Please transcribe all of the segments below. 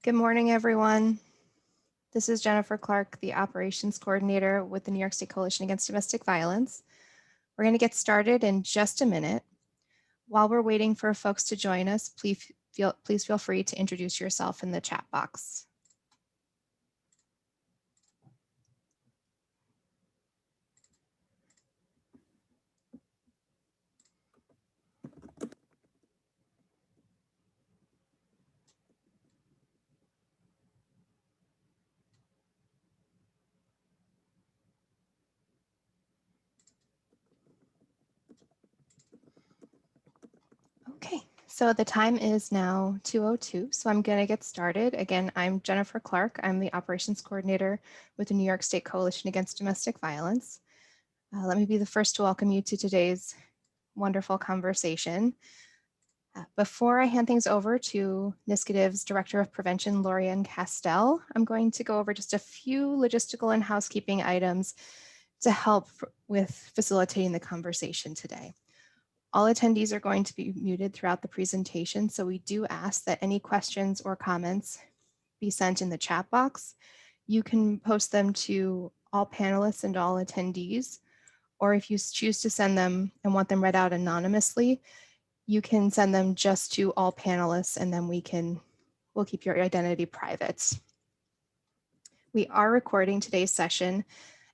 Good morning, everyone. This is Jennifer Clark, the Operations Coordinator with the New York State Coalition Against Domestic Violence. We're going to get started in just a minute. While we're waiting for folks to join us, please feel free to introduce yourself in the chat box. Okay, so the time is now 2:02, so I'm going to get started. Again, I'm Jennifer Clark. I'm the Operations Coordinator with the New York State Coalition Against Domestic Violence. Let me be the first to welcome you to today's wonderful conversation. Before I hand things over to NYSCDV's Director of Prevention, Lorianne Castell, I'm going to go over just a few logistical and housekeeping items to help with facilitating the conversation today. All attendees are going to be muted throughout the presentation, so we do ask that any questions or comments be sent in the chat box. You can post them to all panelists and all attendees, or if you choose to send them and want them read out anonymously, you can send them just to all panelists, and then we'll keep your identity private. We are recording today's session,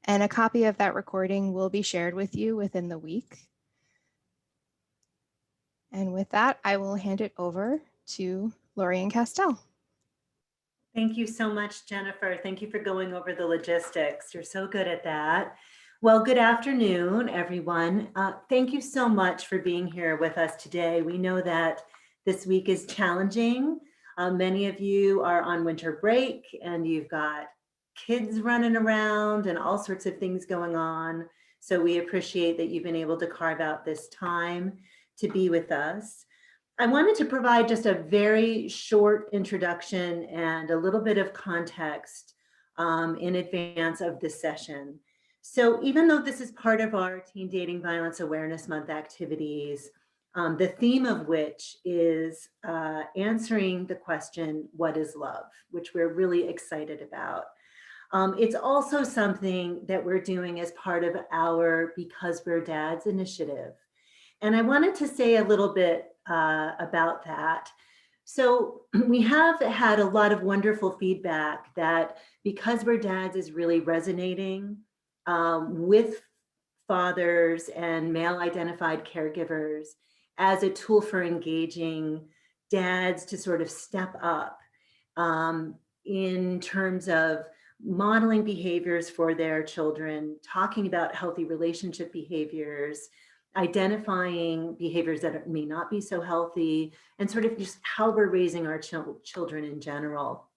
and a copy of that recording will be shared with you within the week. And with that, I will hand it over to Lorianne Castell. Thank you so much, Jennifer. Thank you for going over the logistics. You're so good at that. Well, good afternoon, everyone. Thank you so much for being here with us today. We know that this week is challenging. Many of you are on winter break and you've got kids running around and all sorts of things going on. So we appreciate that you've been able to carve out this time to be with us. I wanted to provide just a very short introduction and a little bit of context in advance of this session. So even though this is part of our Teen Dating Violence Awareness Month activities, the theme of which is answering the question, what is love? Which we're really excited about. It's also something that we're doing as part of our Because We're Dads initiative. And I wanted to say a little bit about that. So we have had a lot of wonderful feedback that Because We're Dads is really resonating with fathers and male identified caregivers as a tool for engaging dads to sort of step up in terms of modeling behaviors for their children, talking about healthy relationship behaviors, identifying behaviors that may not be so healthy, and sort of just how we're raising our children in general.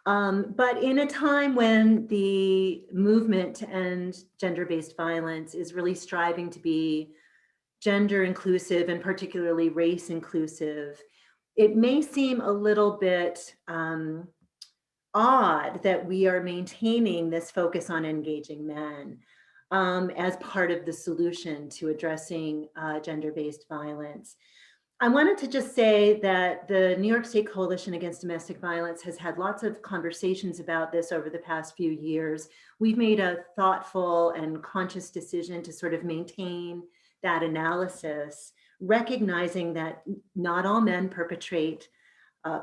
But in a time when the movement to end gender-based violence is really striving to be gender inclusive and particularly race inclusive, it may seem a little bit odd that we are maintaining this focus on engaging men as part of the solution to addressing gender-based violence. I wanted to just say that the New York State Coalition Against Domestic Violence has had lots of conversations about this over the past few years. We've made a thoughtful and conscious decision to sort of maintain that analysis, recognizing that not all men perpetrate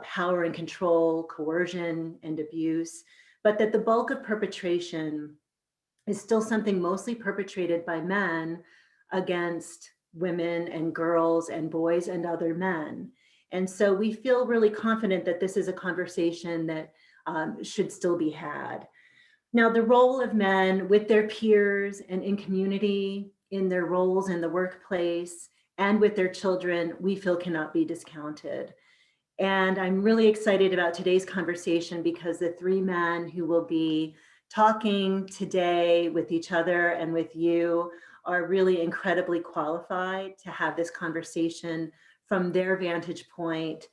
power and control, coercion, and abuse, but that the bulk of perpetration is still something mostly perpetrated by men against women and girls and boys and other men. And so we feel really confident that this is a conversation that should still be had. Now, the role of men with their peers and in community, in their roles in the workplace, and with their children, we feel cannot be discounted. And I'm really excited about today's conversation because the three men who will be talking today with each other and with you are really incredibly qualified to have this conversation from their vantage point,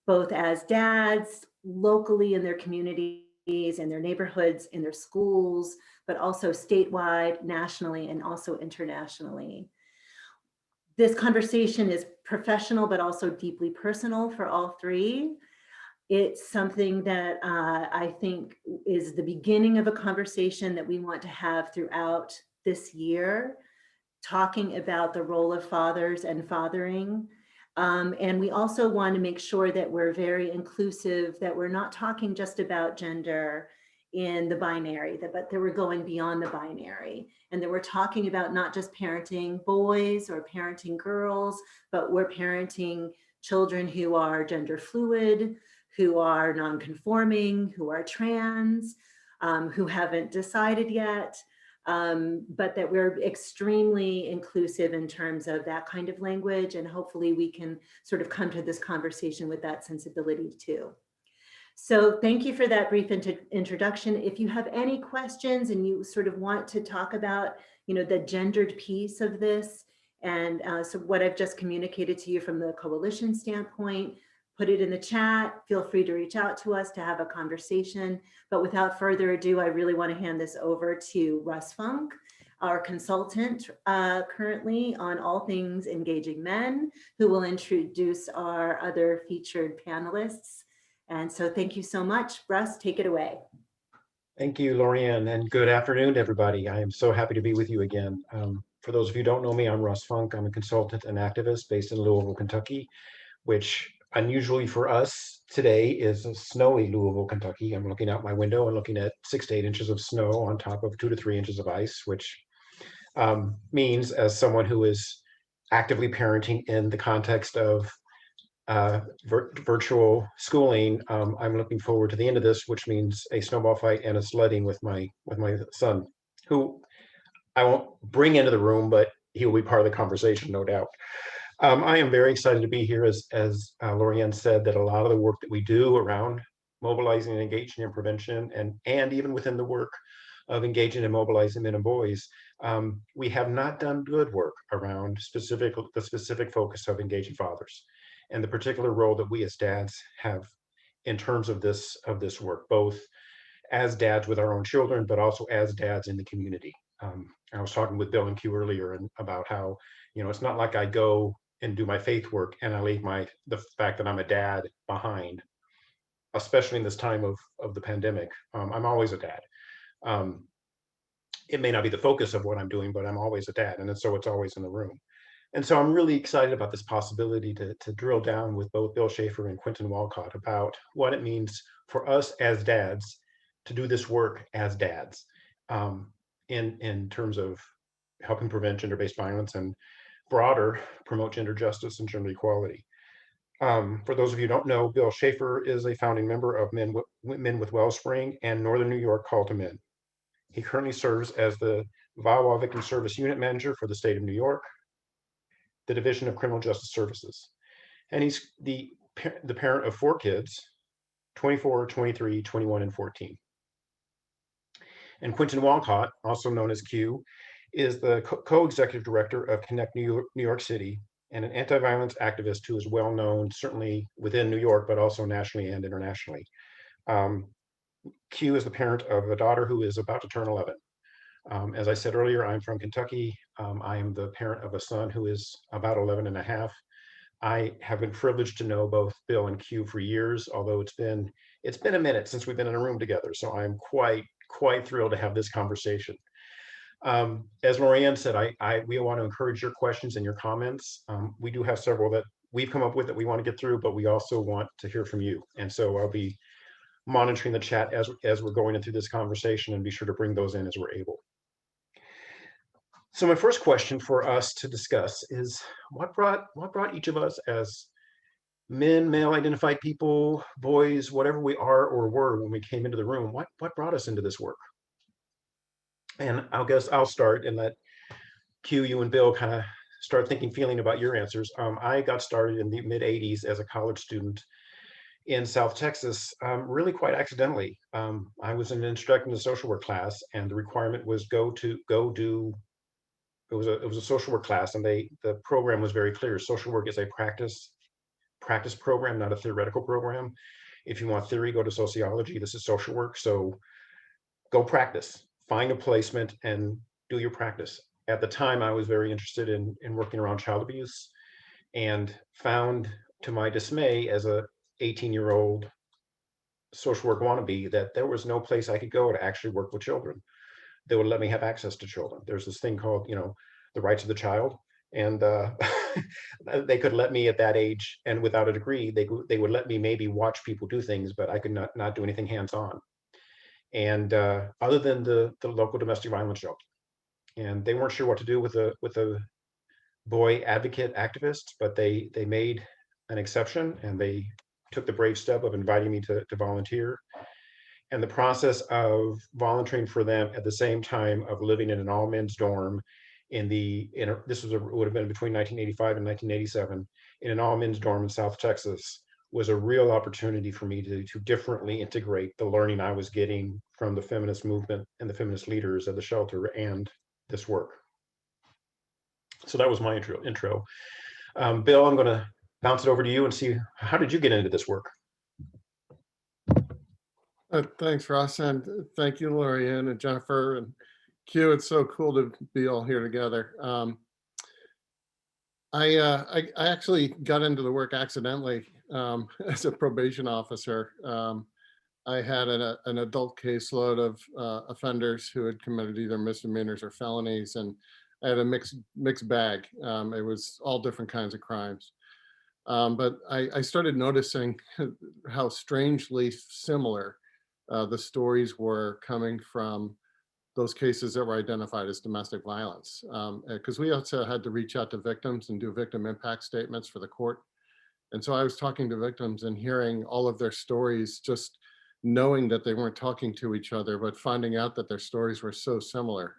both as dads, locally in their communities, in their neighborhoods, in their schools, but also statewide, nationally, and also internationally. This conversation is professional, but also deeply personal for all three. It's something that I think is the beginning of a conversation that we want to have throughout this year, talking about the role of fathers and fathering. And we also want to make sure that we're very inclusive, that we're not talking just about gender in the binary, but that we're going beyond the binary, and that we're talking about not just parenting boys or parenting girls, but we're parenting children who are gender fluid, who are non-conforming, who are trans, who haven't decided yet, but that we're extremely inclusive in terms of that kind of language. And hopefully we can sort of come to this conversation with that sensibility too. So thank you for that brief introduction. If you have any questions and you sort of want to talk about, the gendered piece of this, and so what I've just communicated to you from the coalition standpoint, put it in the chat. Feel free to reach out to us to have a conversation. But without further ado, I really want to hand this over to Russ Funk, our consultant currently on all things engaging men, who will introduce our other featured panelists. And so thank you so much. Russ, take it away. Thank you, Lorianne, and good afternoon, everybody. I am so happy to be with you again. For those of you who don't know me, I'm Russ Funk. I'm a consultant and activist based in Louisville, Kentucky, which unusually for us today is a snowy Louisville, Kentucky. I'm looking out my window and looking at 6 to 8 inches of snow on top of 2 to 3 inches of ice, which means, as someone who is actively parenting in the context of virtual schooling, I'm looking forward to the end of this, which means a snowball fight and a sledding with my son, who I won't bring into the room, but he will be part of the conversation, no doubt. I am very excited to be here, as Lorianne said, that a lot of the work that we do around mobilizing and engaging in prevention, and even within the work of engaging and mobilizing men and boys, we have not done good work around the specific focus of engaging fathers, and the particular role that we as dads have in terms of this work, both as dads with our own children, but also as dads in the community. I was talking with Bill and Q earlier about how, it's not like I go and do my faith work and I leave the fact that I'm a dad behind, especially in this time of the pandemic. I'm always a dad. It may not be the focus of what I'm doing, but I'm always a dad, and so it's always in the room. And so I'm really excited about this possibility to drill down with both Bill Schaefer and Quentin Walcott about what it means for us as dads to do this work as dads, in terms of helping prevent gender-based violence and broader promote gender justice and gender equality. For those of you who don't know, Bill Schaefer is a founding member of Men with Wellspring and Northern New York Call to Men. He currently serves as the VAWA Victim Service Unit Manager for the state of New York, the Division of Criminal Justice Services. And he's the parent of 4 kids, 24, 23, 21, and 14. And Quentin Walcott, also known as Q, is the co-executive director of Connect New York City, and an anti-violence activist who is well known, certainly within New York, but also nationally and internationally. Q is the parent of a daughter who is about to turn 11. As I said earlier, I'm from Kentucky. I am the parent of a son who is about 11 and a half. I have been privileged to know both Bill and Q for years, although it's been a minute since we've been in a room together. So I'm quite thrilled to have this conversation. As Lorianne said, we want to encourage your questions and your comments. We do have several that we've come up with that we want to get through, but we also want to hear from you. And so I'll be monitoring the chat as we're going into this conversation, and be sure to bring those in as we're able. So my first question for us to discuss is what brought each of us as men, male identified people, boys, whatever we are or were when we came into the room, what brought us into this work? And I'll start and let Q, you and Bill kind of start feeling about your answers. I got started in the mid 80s as a college student in South Texas, really quite accidentally. I was instructing a social work class, and the requirement was it was a social work class, and the program was very clear. Social work is a practice program, not a theoretical program. If you want theory, go to sociology. This is social work. So go practice, find a placement and do your practice. At the time, I was very interested in working around child abuse, and found, to my dismay, as a 18-year-old social work wannabe that there was no place I could go to actually work with children. They would let me have access to children. There's this thing called, the rights of the child. And they could let me at that age, and without a degree, they would let me maybe watch people do things, but I could not do anything hands-on. And other than the local domestic violence shelter. And they weren't sure what to do with a boy advocate activist, but they made an exception, and they took the brave step of inviting me to volunteer. And the process of volunteering for them at the same time of living in an all men's dorm this would have been between 1985 and 1987 in an all men's dorm in South Texas, was a real opportunity for me to differently integrate the learning I was getting from the feminist movement and the feminist leaders of the shelter and this work. So that was my intro. Bill, I'm going to bounce it over to you and see, how did you get into this work? Thanks, Ross, and thank you, Lorianne and Jennifer and Q. It's so cool to be all here together. I actually got into the work accidentally as a probation officer. I had an adult caseload of offenders who had committed either misdemeanors or felonies, and I had a mixed bag. It was all different kinds of crimes. But I started noticing how strangely similar the stories were coming from those cases that were identified as domestic violence. Because we also had to reach out to victims and do victim impact statements for the court. And so I was talking to victims and hearing all of their stories, just knowing that they weren't talking to each other, but finding out that their stories were so similar.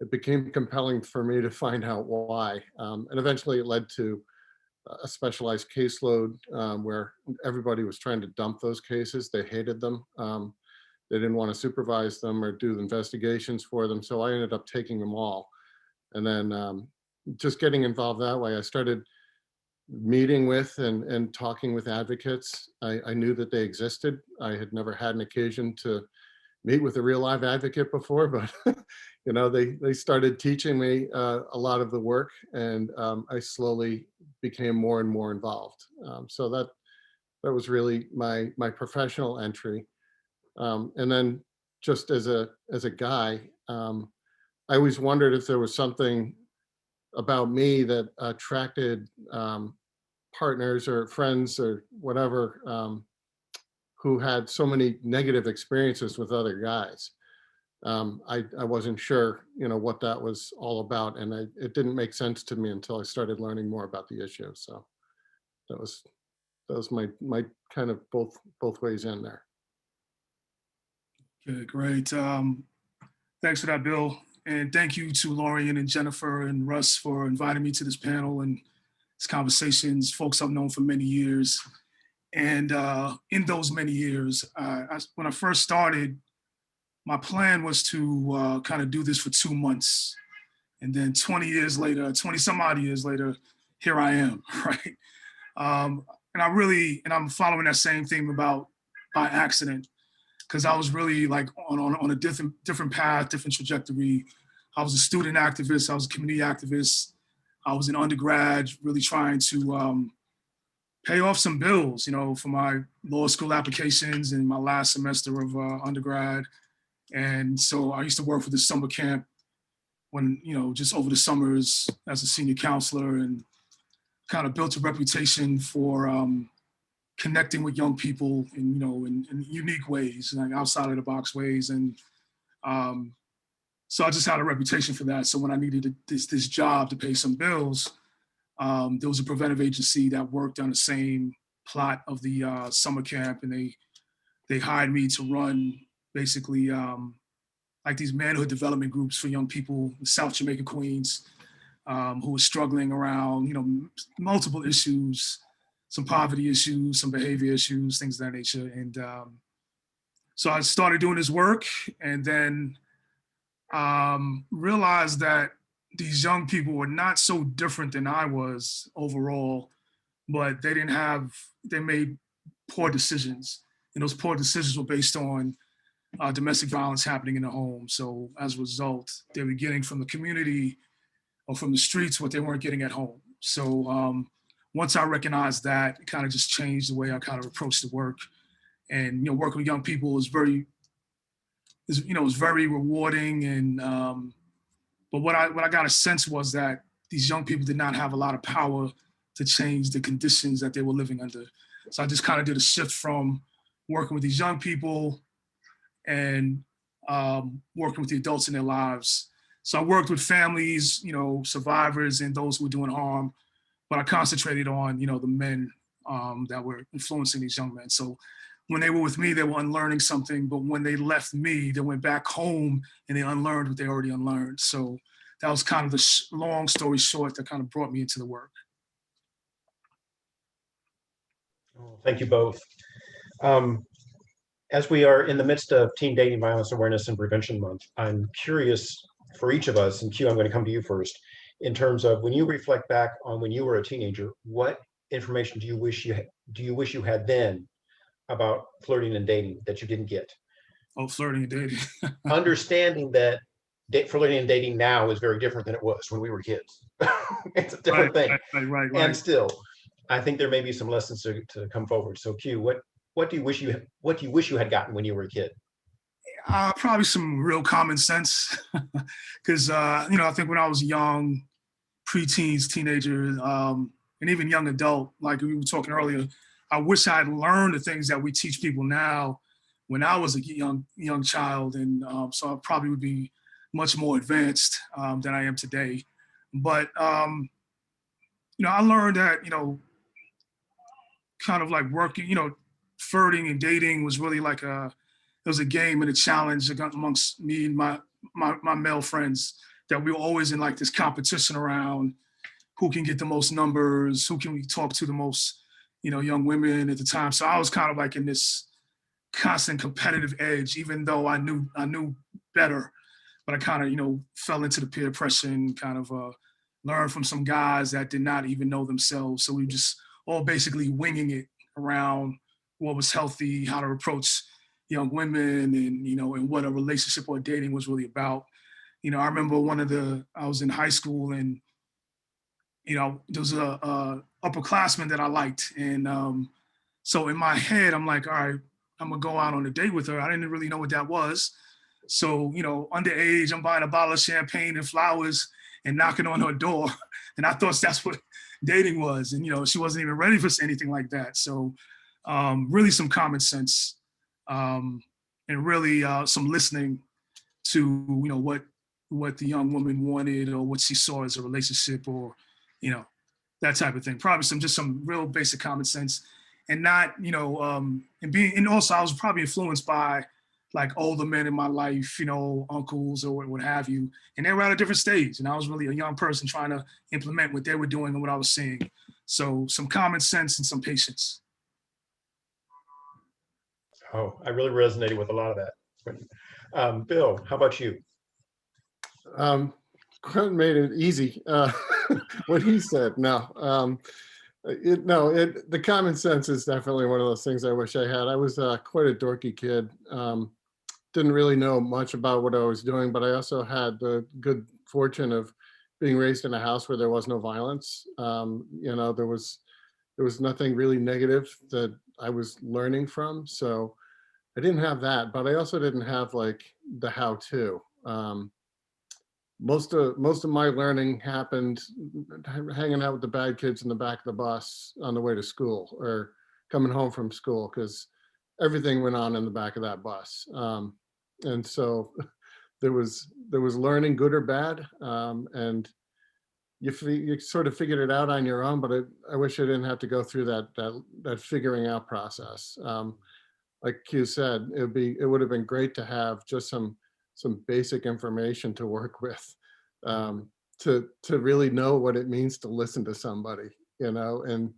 It became compelling for me to find out why. And eventually it led to a specialized caseload where everybody was trying to dump those cases. They hated them. They didn't want to supervise them or do investigations for them. So I ended up taking them all. And then just getting involved that way, I started meeting with and talking with advocates. I knew that they existed. I had never had an occasion to meet with a real live advocate before, but they started teaching me a lot of the work, and I slowly became more and more involved. So that was really my professional entry. And then just as a guy, I always wondered if there was something about me that attracted partners or friends or whatever who had so many negative experiences with other guys. I wasn't sure, what that was all about, and it didn't make sense to me until I started learning more about the issue. So that was my kind of both ways in there. Okay, great. Thanks for that, Bill. And thank you to Lorianne and Jennifer and Russ for inviting me to this panel and these conversations, folks I've known for many years. And in those many years, when I first started, my plan was to kind of do this for 2 months. And then 20 some odd years later, here I am, right? And I'm following that same theme about by accident, because I was really like on a different path, different trajectory. I was a student activist, I was a community activist. I was an undergrad, really trying to pay off some bills, for my law school applications in my last semester of undergrad. And so I used to work for the summer camp when, just over the summers as a senior counselor, and kind of built a reputation for connecting with young people in, in unique ways, like outside of the box ways. And so I just had a reputation for that. So when I needed this job to pay some bills, there was a preventive agency that worked on the same plot of the summer camp, and they hired me to run basically like these manhood development groups for young people in South Jamaica, Queens, who were struggling around, multiple issues, some poverty issues, some behavior issues, things of that nature. And so I started doing this work, and then realized that these young people were not so different than I was overall, but they made poor decisions. And those poor decisions were based on domestic violence happening in the home. So as a result, they were getting from the community or from the streets what they weren't getting at home. So once I recognized that, it kind of just changed the way I kind of approached the work. And, working with young people is very rewarding. And, but what I got a sense was that these young people did not have a lot of power to change the conditions that they were living under. So I just kind of did a shift from working with these young people and working with the adults in their lives. So I worked with families, survivors and those who were doing harm, but I concentrated on, the men that were influencing these young men. So when they were with me, they were unlearning something, but when they left me, they went back home and they unlearned what they already unlearned. So that was kind of the long story short that kind of brought me into the work. Thank you both. As we are in the midst of Teen Dating Violence Awareness and Prevention Month, I'm curious for each of us, and Q, I'm going to come to you first, in terms of when you reflect back on when you were a teenager, what information do you wish you had then about flirting and dating that you didn't get? Oh, flirting and dating. Understanding that flirting and dating now is very different than it was when we were kids. It's a different thing. Right. And still, I think there may be some lessons to come forward. So Q, what do you wish you had gotten when you were a kid? Probably some real common sense, because I think when I was young, preteens, teenager, and even young adult, like we were talking earlier, I wish I had learned the things that we teach people now when I was a young child, and so I probably would be much more advanced than I am today. But I learned that kind of like working, flirting and dating was really like it was a game and a challenge amongst me and my male friends, that we were always in like this competition around who can get the most numbers, who can we talk to the most, young women at the time. So I was kind of like in this constant competitive edge, even though I knew better, but I kind of, fell into the peer pressure and kind of learned from some guys that did not even know themselves. So we just all basically winging it around what was healthy, how to approach young women, and and what a relationship or dating was really about. I remember I was in high school, and there was a upperclassman that I liked, and so in my head I'm like, all right, I'm gonna go out on a date with her. I didn't really know what that was. So underage, I'm buying a bottle of champagne and flowers and knocking on her door, and I thought that's what dating was, and she wasn't even ready for anything like that. So really some common sense, and really some listening to what the young woman wanted or what she saw as a relationship, or that type of thing. Probably some real basic common sense, and not and also I was probably influenced by like older men in my life, uncles or what have you, and they were at a different stage, and I was really a young person trying to implement what they were doing and what I was seeing. So some common sense and some patience. Oh, I really resonated with a lot of that. Bill, how about you? Quentin made it easy. What he said. No, the common sense is definitely one of those things I wish I had. I was quite a dorky kid. Didn't really know much about what I was doing, but I also had the good fortune of being raised in a house where there was no violence. There was nothing really negative that I was learning from. So I didn't have that, but I also didn't have like the how-to. Most of my learning happened hanging out with the bad kids in the back of the bus on the way to school or coming home from school, because everything went on in the back of that bus. And so there was learning, good or bad, and you sort of figured it out on your own. But I wish I didn't have to go through that figuring out process. Like Q said, it would have been great to have just some basic information to work with, to really know what it means to listen to somebody, and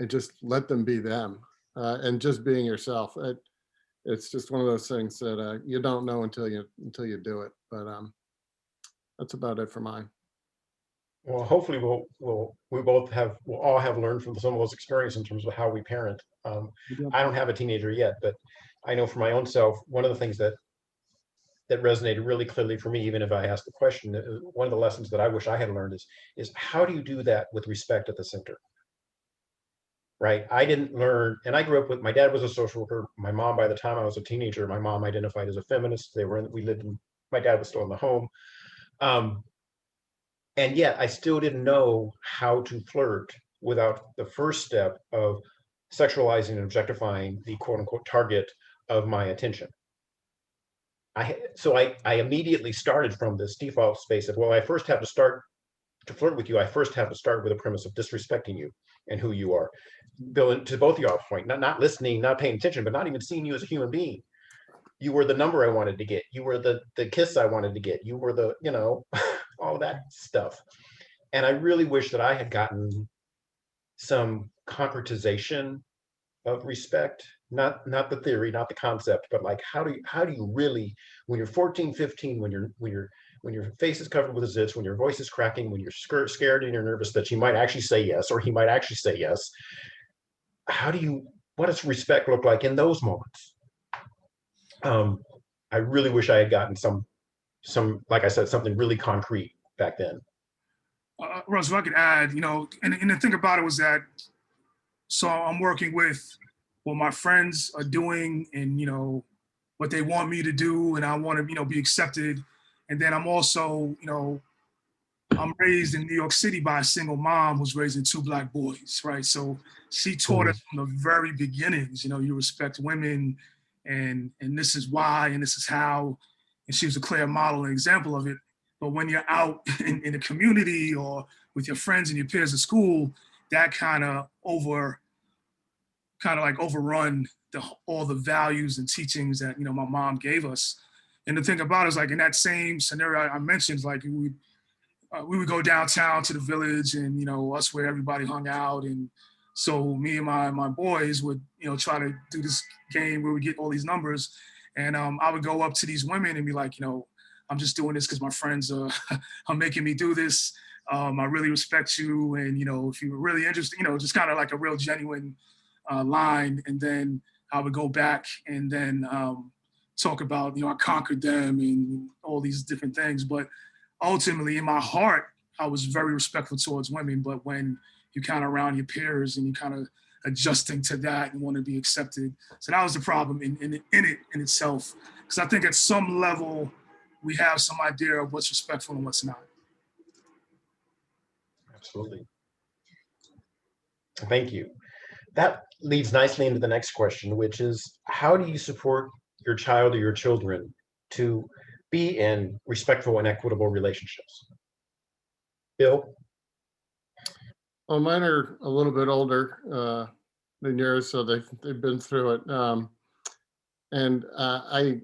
just let them be them, and just being yourself. It's just one of those things that you don't know until you do it. But that's about it for mine. Well, hopefully we'll all have learned from some of those experiences in terms of how we parent. I don't have a teenager yet, but I know for my own self, one of the things that resonated really clearly for me, even if I asked the question, one of the lessons that I wish I had learned is how do you do that with respect at the center? right? I didn't learn, and I grew up with, my dad was a social worker. My mom, by the time I was a teenager, my mom identified as a feminist. We lived in, my dad was still in the home. And yet I still didn't know how to flirt without the first step of sexualizing and objectifying the quote unquote target of my attention. So I immediately started from this default space of, well, I first have to start to flirt with you. I first have to start with a premise of disrespecting you and who you are. Bill, to both of y'all's point, not listening, not paying attention, but not even seeing you as a human being. You were the number I wanted to get. You were the kiss I wanted to get. You were the, you know, all that stuff. And I really wish that I had gotten some concretization of respect, not the theory, not the concept, but like how do you really, when you're 14, 15, when your face is covered with zits, when your voice is cracking, when you're scared and you're nervous that you might actually say yes, or he might actually say yes, what does respect look like in those moments? I really wish I had gotten some, like I said, something really concrete back then. Russ, if I could add, you know, and the thing about it was that, so I'm working with what my friends are doing and, you know, what they want me to do, and I want to, you know, be accepted. And then I'm also, you know, I'm raised in New York City by a single mom who's raising 2 Black boys, right? So she taught us from the very beginnings, you know, you respect women, and this is why, and this is how, and she was a clear model and example of it. But when you're out in the community or with your friends and your peers at school, that kind of overrun all the values and teachings that, you know, my mom gave us. And the thing about it is, like, in that same scenario I mentioned, like we would go downtown to the village, and, you know, us where everybody hung out. And so me and my boys would, you know, try to do this game where we get all these numbers. And I would go up to these women and be like, you know, I'm just doing this because my friends are making me do this. I really respect you. And, you know, if you were really interested, you know, just kind of like a real genuine line. And then I would go back and then talk about, you know, I conquered them and all these different things. But ultimately, in my heart, I was very respectful towards women. But when you kind of around your peers and you kind of adjusting to that and want to be accepted, so that was the problem in itself. Because I think at some level we have some idea of what's respectful and what's not. Absolutely. Thank you. That leads nicely into the next question, which is, how do you support your child or your children to be in respectful and equitable relationships? Bill? Well, mine are a little bit older than yours, so they've been through it. And I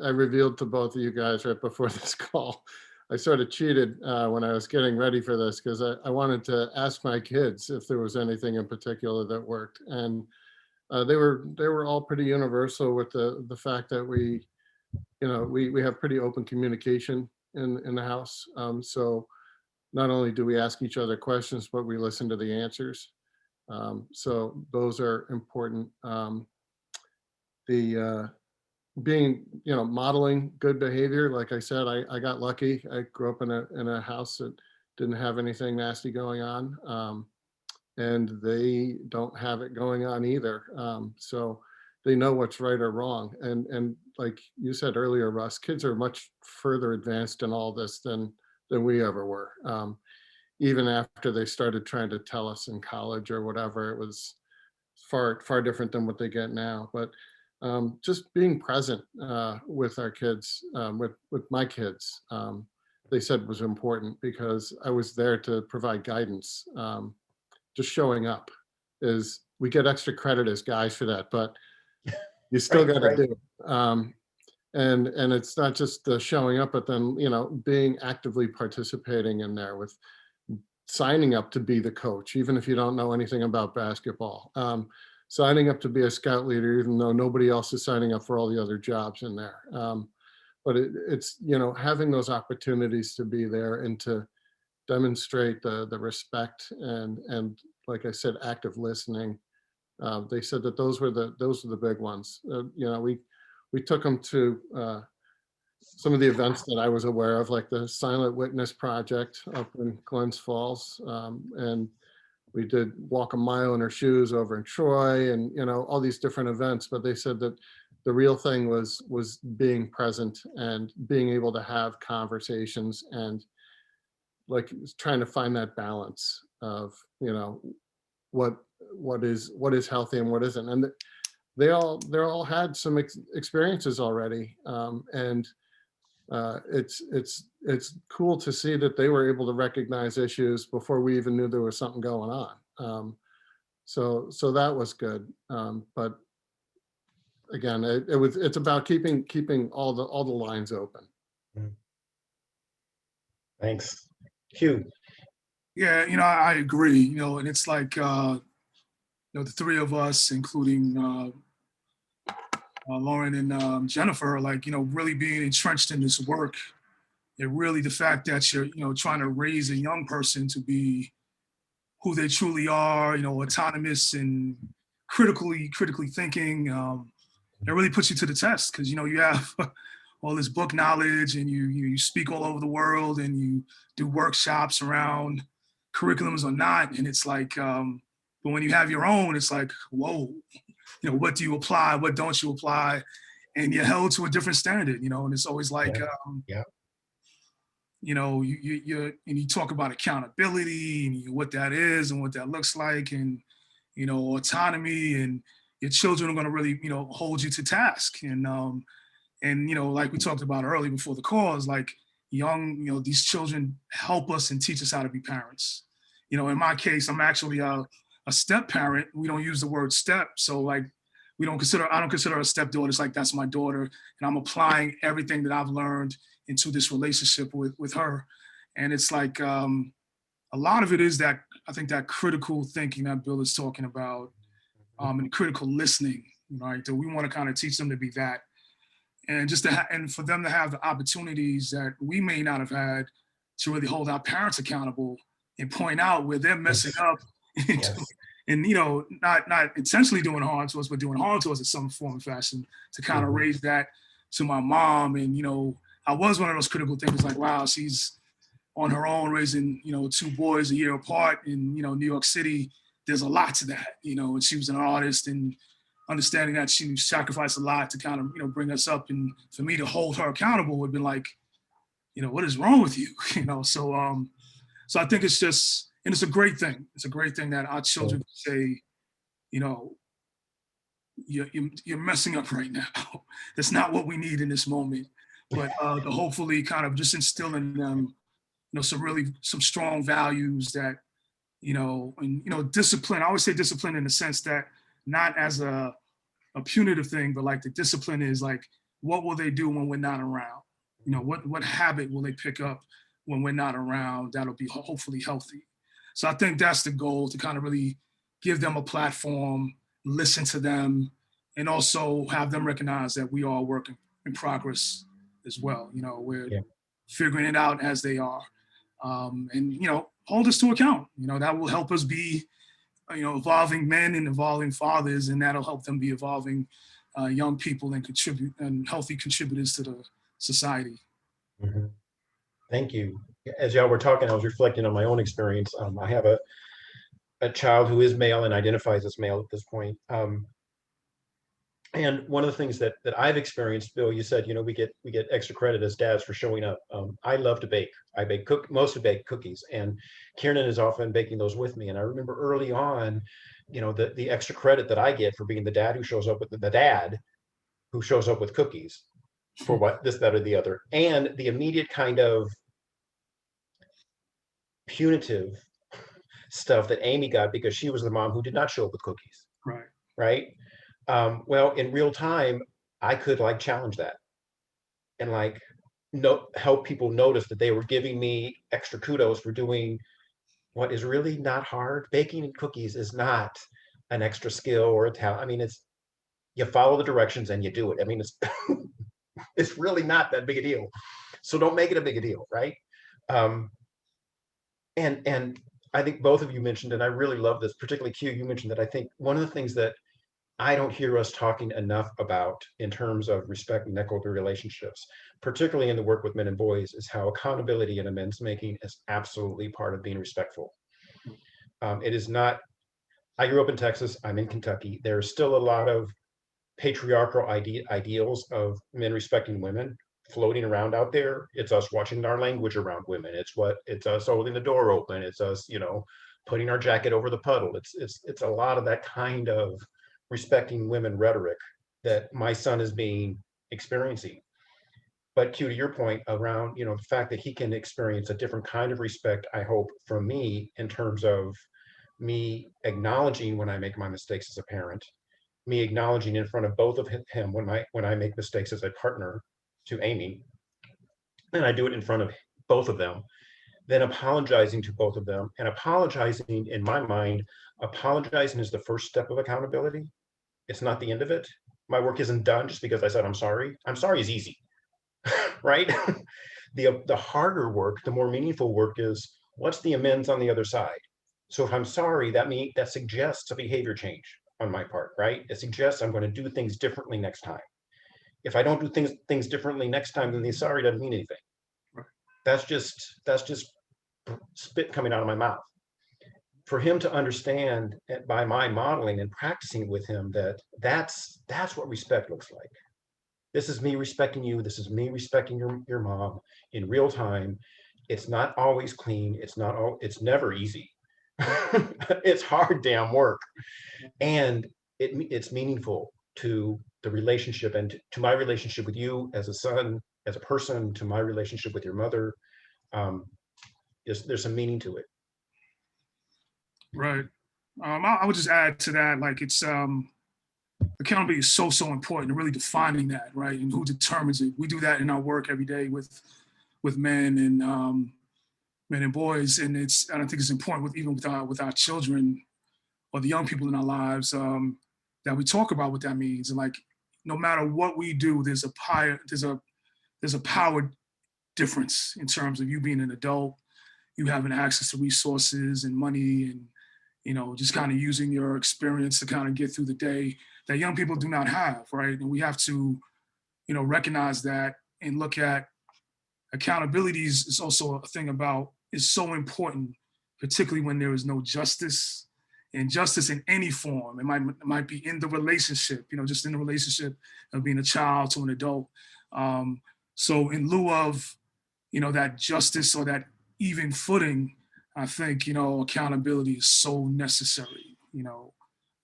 revealed to both of you guys right before this call, I sort of cheated when I was getting ready for this, because I wanted to ask my kids if there was anything in particular that worked. And they were all pretty universal with the fact that we have pretty open communication in the house. So not only do we ask each other questions, but we listen to the answers. So those are important. Being, you know, modeling good behavior. Like I said, I got lucky. I grew up in a house that didn't have anything nasty going on. And they don't have it going on either. So they know what's right or wrong. And like you said earlier, Russ, kids are much further advanced in all this than we ever were. Even after they started trying to tell us in college or whatever, it was far different than what they get now. But just being present with our kids, with my kids, they said was important, because I was there to provide guidance. Just showing up is, we get extra credit as guys for that, but you still got to do it. And it's not just the showing up, but then, you know, being actively participating in there with signing up to be the coach, even if you don't know anything about basketball. Signing up to be a scout leader, even though nobody else is signing up for all the other jobs in there. But it's, you know, having those opportunities to be there and to demonstrate the respect and like I said, active listening. They said that those were the big ones. You know, we took them to some of the events that I was aware of, like the Silent Witness Project up in Glens Falls, and we did walk a mile in her shoes over in Troy, and all these different events. But they said that the real thing was being present and being able to have conversations, and like trying to find that balance of what is healthy and what isn't. And they all had some experiences already, and it's cool to see that they were able to recognize issues before we even knew there was something going on. So that was good. But again, it's about keeping all the lines open. Thanks. Hugh. Yeah, I agree, and it's like, the three of us, including Lauren and Jennifer, like, really being entrenched in this work. And really the fact that you're, trying to raise a young person to be who they truly are, autonomous and critically thinking, it really puts you to the test, because, you have all this book knowledge, and you speak all over the world, and you do workshops around curriculums or not. And it's like, but when you have your own, it's like, whoa, what do you apply? What don't you apply? And you're held to a different standard, and it's always like, Yeah. you talk about accountability and what that is and what that looks like, and, autonomy, and your children are going to really, hold you to task. And like we talked about earlier before the call, is like these children help us and teach us how to be parents. In my case, I'm actually a step parent. We don't use the word step. So like, I don't consider her a stepdaughter. It's like, that's my daughter. And I'm applying everything that I've learned into this relationship with her. And it's like, a lot of it is that, I think, that critical thinking that Bill is talking about, and critical listening, right? That we want to kind of teach them to be that. And just and for them to have the opportunities that we may not have had to really hold our parents accountable and point out where they're messing up. Yes. And not intentionally doing harm to us, but doing harm to us in some form or fashion, to kind of raise that to my mom. And I was one of those critical thinkers, like, wow, she's on her own raising two boys a year apart in New York City. There's a lot to that, and she was an artist, and understanding that she sacrificed a lot to kind of bring us up, and for me to hold her accountable would be like, what is wrong with you? So I think it's just, and it's a great thing. It's a great thing that our children say, you're messing up right now. That's not what we need in this moment. But to hopefully kind of just instill in them, some strong values that, and discipline. I always say discipline in the sense that not as a punitive thing, but like the discipline is like, what will they do when we're not around? What habit will they pick up when we're not around that'll be hopefully healthy? So I think that's the goal, to kind of really give them a platform, listen to them, and also have them recognize that we are a work in progress as well. We're figuring it out as they are. And hold us to account. That will help us be, evolving men and evolving fathers, and that'll help them be evolving young people and contribute and healthy contributors to the society. Mm-hmm. Thank you. As y'all were talking, I was reflecting on my own experience. I have a child who is male and identifies as male at this point. And one of the things that I've experienced, Bill, you said, we get extra credit as dads for showing up. I love to bake. I mostly bake cookies, and Kiernan is often baking those with me. And I remember early on, the extra credit that I get for being the dad who shows up with cookies for what this, that, or the other, and the immediate kind of punitive stuff that Amy got because she was the mom who did not show up with cookies. Right. Well, in real time, I could challenge that and help people notice that they were giving me extra kudos for doing what is really not hard. Baking cookies is not an extra skill or a talent. I mean, it's, you follow the directions and you do it. I mean, it's it's really not that big a deal. So don't make it a big a deal, right? And I think both of you mentioned, and I really love this, particularly Q, you mentioned that I think one of the things that I don't hear us talking enough about in terms of respect and equitable relationships, particularly in the work with men and boys, is how accountability in amends making is absolutely part of being respectful. It is not, I grew up in Texas, I'm in Kentucky. There's still a lot of patriarchal ideals of men respecting women floating around out there. It's us watching our language around women. It's us holding the door open. It's us, putting our jacket over the puddle. It's a lot of that kind of respecting women rhetoric that my son is experiencing. But Q, to your point around, the fact that he can experience a different kind of respect, I hope, from me in terms of me acknowledging when I make my mistakes as a parent, me acknowledging in front of both of him when I make mistakes as a partner to Amy, and I do it in front of both of them, then apologizing to both of them. And apologizing, in my mind, apologizing is the first step of accountability. It's not the end of it. My work isn't done just because I said I'm sorry. I'm sorry is easy, right? The harder work, the more meaningful work is, what's the amends on the other side? So if I'm sorry, that suggests a behavior change on my part, right? It suggests I'm going to do things differently next time. If I don't do things differently next time, then the sorry doesn't mean anything. Right. That's just spit coming out of my mouth. For him to understand by my modeling and practicing with him that's what respect looks like. This is me respecting you. This is me respecting your mom in real time. It's not always clean. It's never easy. It's hard damn work. And it's meaningful to the relationship and to my relationship with you as a son, as a person, to my relationship with your mother. There's some meaning to it. Right. I would just add to that, like, it's accountability is so important, and really defining that, right, and who determines it. We do that in our work every day with men and boys, and I think it's important even with our children or the young people in our lives, that we talk about what that means. And, like, no matter what we do, there's a power difference in terms of you being an adult, you having access to resources and money, and just kind of using your experience to kind of get through the day that young people do not have, right? And we have to, recognize that and look at accountability is also a thing is so important, particularly when there is no justice, and justice in any form. It might be in the relationship, just in the relationship of being a child to an adult. So in lieu of, that justice or that even footing, I think, accountability is so necessary,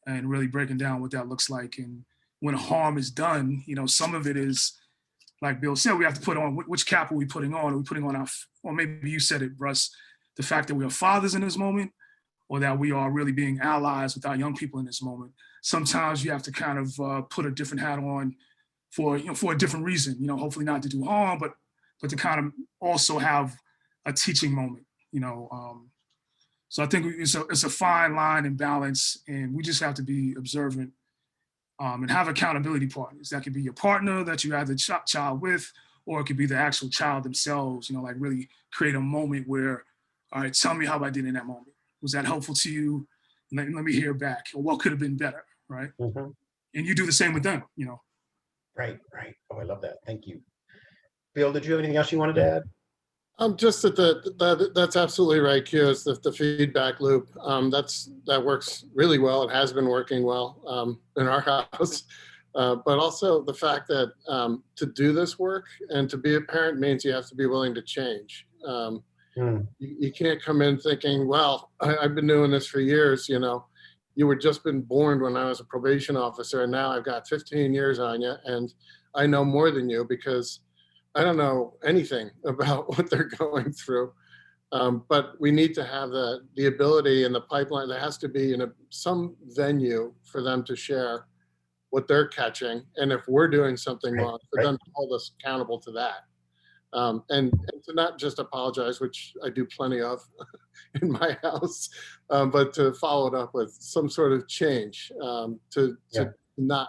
and really breaking down what that looks like. And when harm is done, some of it is, like Bill said, we have to put on, which cap are we putting on? Are we putting on or maybe you said it, Russ, the fact that we are fathers in this moment, or that we are really being allies with our young people in this moment. Sometimes you have to kind of put a different hat on for a different reason, hopefully not to do harm, but to kind of also have a teaching moment. So I think it's a fine line and balance, and we just have to be observant and have accountability partners. That could be your partner that you have the child with, or it could be the actual child themselves, like really create a moment where, all right, tell me how I did in that moment. Was that helpful to you? Let me hear back. Or what could have been better, right? Mm-hmm. And you do the same with them, Right. Oh, I love that. Thank you. Bill, did you have anything else you wanted to add? Just that that's absolutely right, Q, is the feedback loop. That works really well. It has been working well in our house. But also the fact that to do this work and to be a parent means you have to be willing to change. You can't come in thinking, well, I've been doing this for years, you were just been born when I was a probation officer, and now I've got 15 years on you, and I know more than you because I don't know anything about what they're going through. But we need to have the ability in the pipeline. There has to be some venue for them to share what they're catching, and if we're doing something wrong, for them to hold us accountable to that. And to not just apologize, which I do plenty of in my house, but to follow it up with some sort of change to not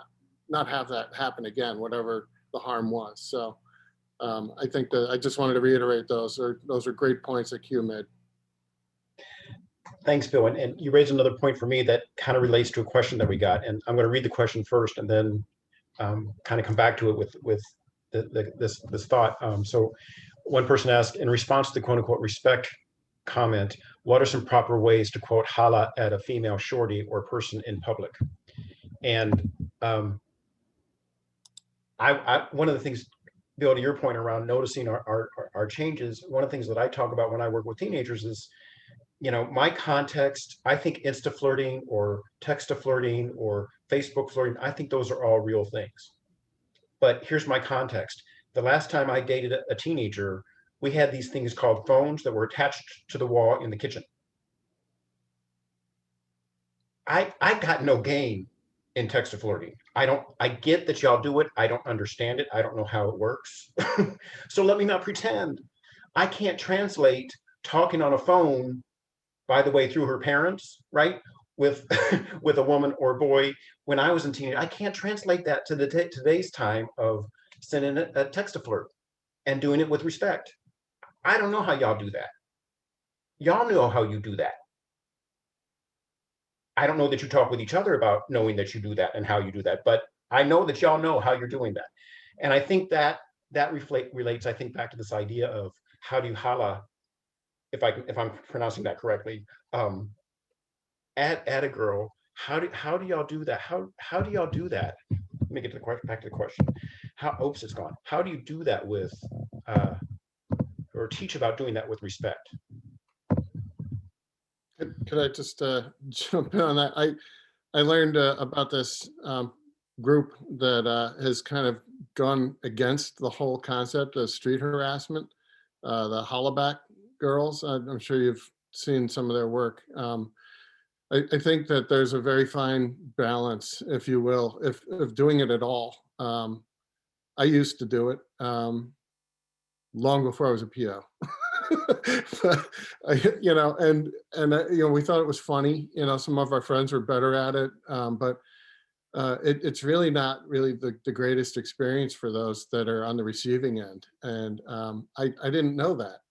have that happen again, whatever the harm was. So I think that I just wanted to reiterate those are great points that Q made. Thanks, Bill. And you raised another point for me that kind of relates to a question that we got. And I'm going to read the question first and then kind of come back to it with this thought. So one person asked, in response to the quote unquote respect comment, what are some proper ways to quote holla at a female shorty or person in public? And one of the things, Bill, to your point around noticing our changes, one of the things that I talk about when I work with teenagers is, my context. I think Insta flirting or text to flirting or Facebook flirting, I think those are all real things. But here's my context. The last time I dated a teenager, we had these things called phones that were attached to the wall in the kitchen. I got no game in text to flirting. I get that y'all do it. I don't understand it. I don't know how it works. So let me not pretend. I can't translate talking on a phone, by the way, through her parents, right? With with a woman or boy when I was in teenage. I can't translate that to today's time of sending a text to flirt and doing it with respect. I don't know how y'all do that. Y'all know how you do that. I don't know that you talk with each other about knowing that you do that and how you do that, but I know that y'all know how you're doing that. And I think that relates, I think, back to this idea of how do you holla, if I'm pronouncing that correctly, at a girl. How do y'all do that? How do y'all do that? Let me get to back to the question. Oops, it's gone. How do you do that with or teach about doing that with respect? Could I just jump in on that? I learned about this group that has kind of gone against the whole concept of street harassment, the Hollaback girls. I'm sure you've seen some of their work. I think that there's a very fine balance, if you will, if doing it at all. I used to do it long before I was a PO. But, we thought it was funny. Some of our friends were better at it, but it's really not really the greatest experience for those that are on the receiving end. And I didn't know that.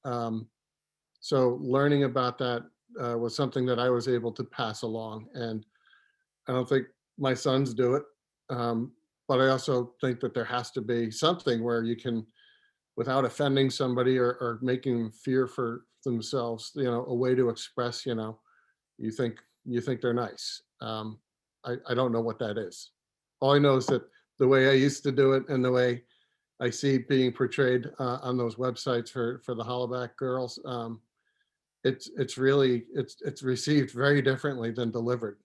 So learning about that was something that I was able to pass along. And I don't think my sons do it, but I also think that there has to be something where you can, without offending somebody or making them fear for themselves, a way to express, you think they're nice. I don't know what that is. All I know is that the way I used to do it and the way I see it being portrayed on those websites for the Hollaback girls, it's received very differently than delivered.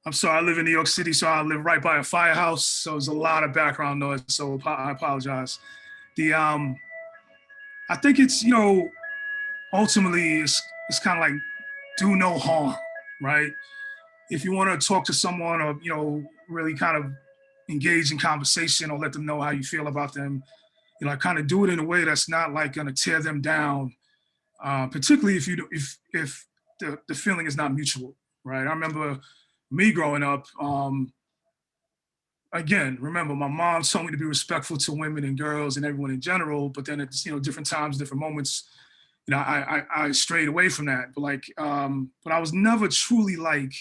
I'm sorry, I live in New York City, so I live right by a firehouse. So there's a lot of background noise. So I apologize. I think it's, ultimately it's kind of like do no harm, right? If you want to talk to someone or, really kind of engage in conversation or let them know how you feel about them, kind of do it in a way that's not like going to tear them down, particularly if the feeling is not mutual, right? I remember me growing up, again, remember my mom told me to be respectful to women and girls and everyone in general, but then it's, different times, different moments, I strayed away from that. But but I was never truly like,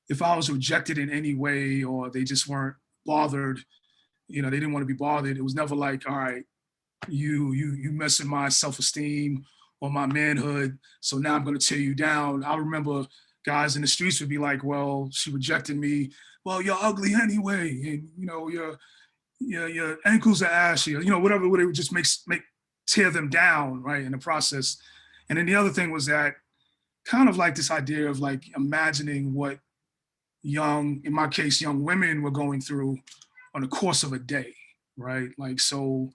if I was rejected in any way or they just weren't bothered, they didn't want to be bothered. It was never like, all right, you messing my self-esteem or my manhood, so now I'm going to tear you down. I remember guys in the streets would be like, well, she rejected me. Well, you're ugly anyway. And, your ankles are ashy, whatever it would just tear them down, right, in the process. And then the other thing was that kind of like this idea of like imagining what in my case, young women were going through on the course of a day, right? Like, so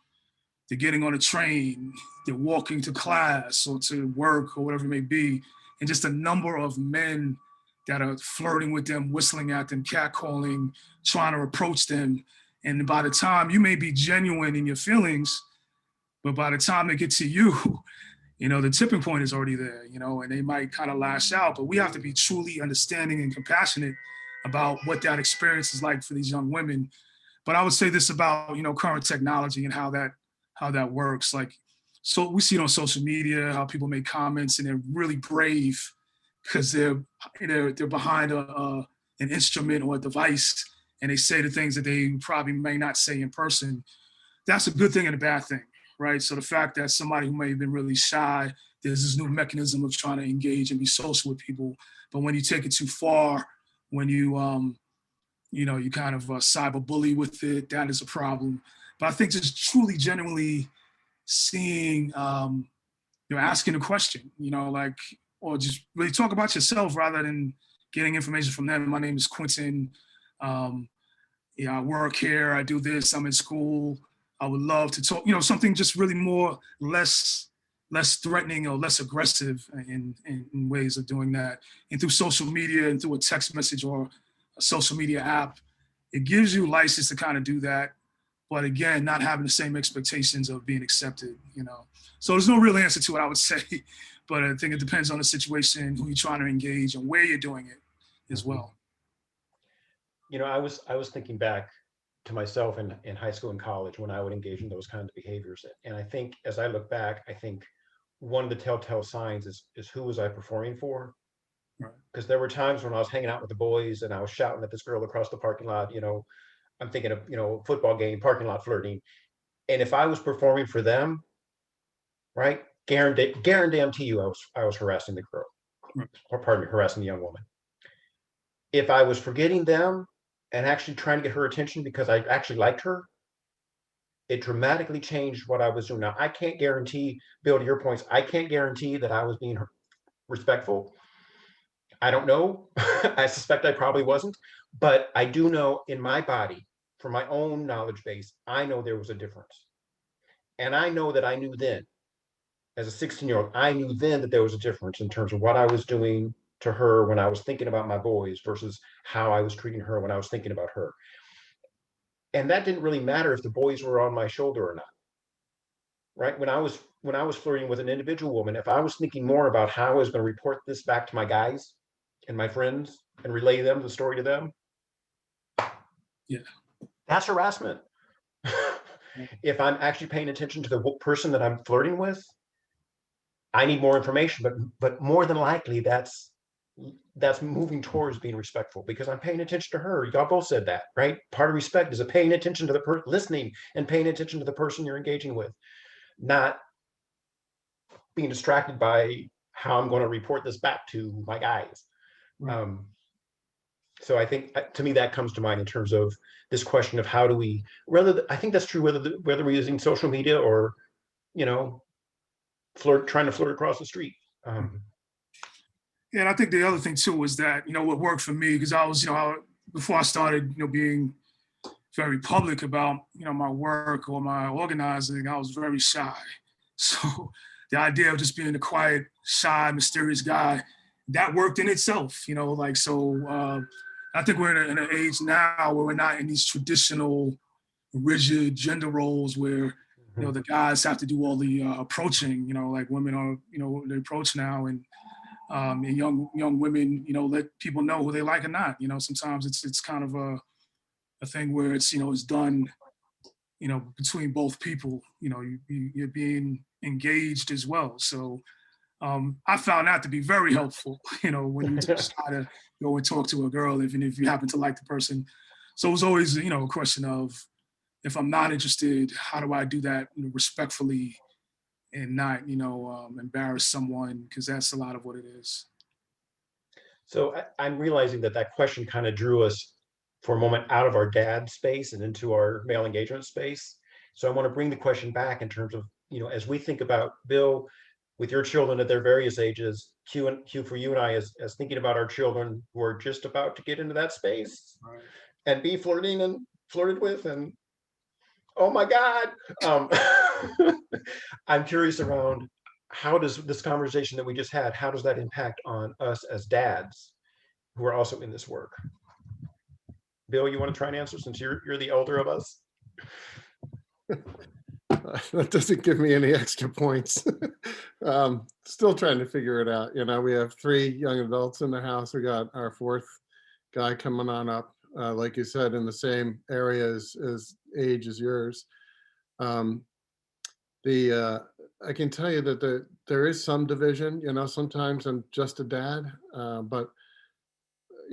they're getting on a train, they're walking to class or to work or whatever it may be, and just a number of men that are flirting with them, whistling at them, catcalling, trying to approach them. And by the time you may be genuine in your feelings, but by the time they get to you, the tipping point is already there, and they might kind of lash out, but we have to be truly understanding and compassionate about what that experience is like for these young women. But I would say this about, current technology and how that works. Like, so we see it on social media, how people make comments and they're really brave because they're behind an instrument or a device, and they say the things that they probably may not say in person. that's a good thing and a bad thing, right? So the fact that somebody who may have been really shy, there's this new mechanism of trying to engage and be social with people. But when you take it too far, when you kind of cyberbully with it, that is a problem. But I think just truly, genuinely seeing, asking a question, like, or just really talk about yourself rather than getting information from them. My name is Quentin. I work here. I do this. I'm in school. I would love to talk, something just really more, less threatening or less aggressive in ways of doing that. And through social media and through a text message or a social media app, it gives you license to kind of do that. But again, not having the same expectations of being accepted, So there's no real answer to it, I would say. But I think it depends on the situation, who you're trying to engage, and where you're doing it as well. I was thinking back to myself in high school and college when I would engage in those kinds of behaviors. And I think as I look back, I think one of the telltale signs is who was I performing for? Right. Because there were times when I was hanging out with the boys and I was shouting at this girl across the parking lot, I'm thinking of, football game, parking lot flirting. And if I was performing for them, right, guarantee you I was harassing the girl, or pardon me, harassing the young woman. If I was forgetting them and actually trying to get her attention because I actually liked her, it dramatically changed what I was doing. Now, I can't guarantee, Bill, to your points, I can't guarantee that I was being respectful. I don't know. I suspect I probably wasn't, but I do know in my body, from my own knowledge base, I know there was a difference. And I know that I knew then, as a 16-year-old, I knew then that there was a difference in terms of what I was doing to her when I was thinking about my boys versus how I was treating her when I was thinking about her. And that didn't really matter if the boys were on my shoulder or not. Right? When I was flirting with an individual woman, if I was thinking more about how I was going to report this back to my guys and my friends and relay the story to them, yeah, that's harassment. If I'm actually paying attention to the person that I'm flirting with, I need more information, but more than likely that's moving towards being respectful because I'm paying attention to her. Y'all both said that, right? Part of respect is paying attention to the person, listening and paying attention to the person you're engaging with, not being distracted by how I'm going to report this back to my guys. Right. So I think, to me, that comes to mind in terms of this question of how do we, I think that's true whether we're using social media or, trying to flirt across the street. Yeah, and I think the other thing too was that, what worked for me, because I was, before I started, being very public about, my work or my organizing, I was very shy. So the idea of just being a quiet, shy, mysterious guy, that worked in itself, so I think we're in an age now where we're not in these traditional rigid gender roles where, the guys have to do all the approaching, like women are, they approach now, and young women, let people know who they like or not. Sometimes it's kind of a thing where it's, it's done, between both people. You're being engaged as well. So I found that to be very helpful. When you just try to go and talk to a girl, even if you happen to like the person. So it was always, a question of, if I'm not interested, how do I do that respectfully and not, embarrass someone, because that's a lot of what it is. So I'm realizing that question kind of drew us for a moment out of our dad space and into our male engagement space. So I want to bring the question back in terms of, as we think about, Bill, with your children at their various ages, Q for you and I as thinking about our children who are just about to get into that space, right, and be flirting and flirted with, and oh my God. I'm curious around, how does this conversation that we just had, how does that impact on us as dads who are also in this work? Bill, you want to try and answer since you're the elder of us? That doesn't give me any extra points. Still trying to figure it out. We have 3 young adults in the house. We got our 4th guy coming on up, like you said, in the same area as age as yours. I can tell you that there is some division. Sometimes I'm just a dad, but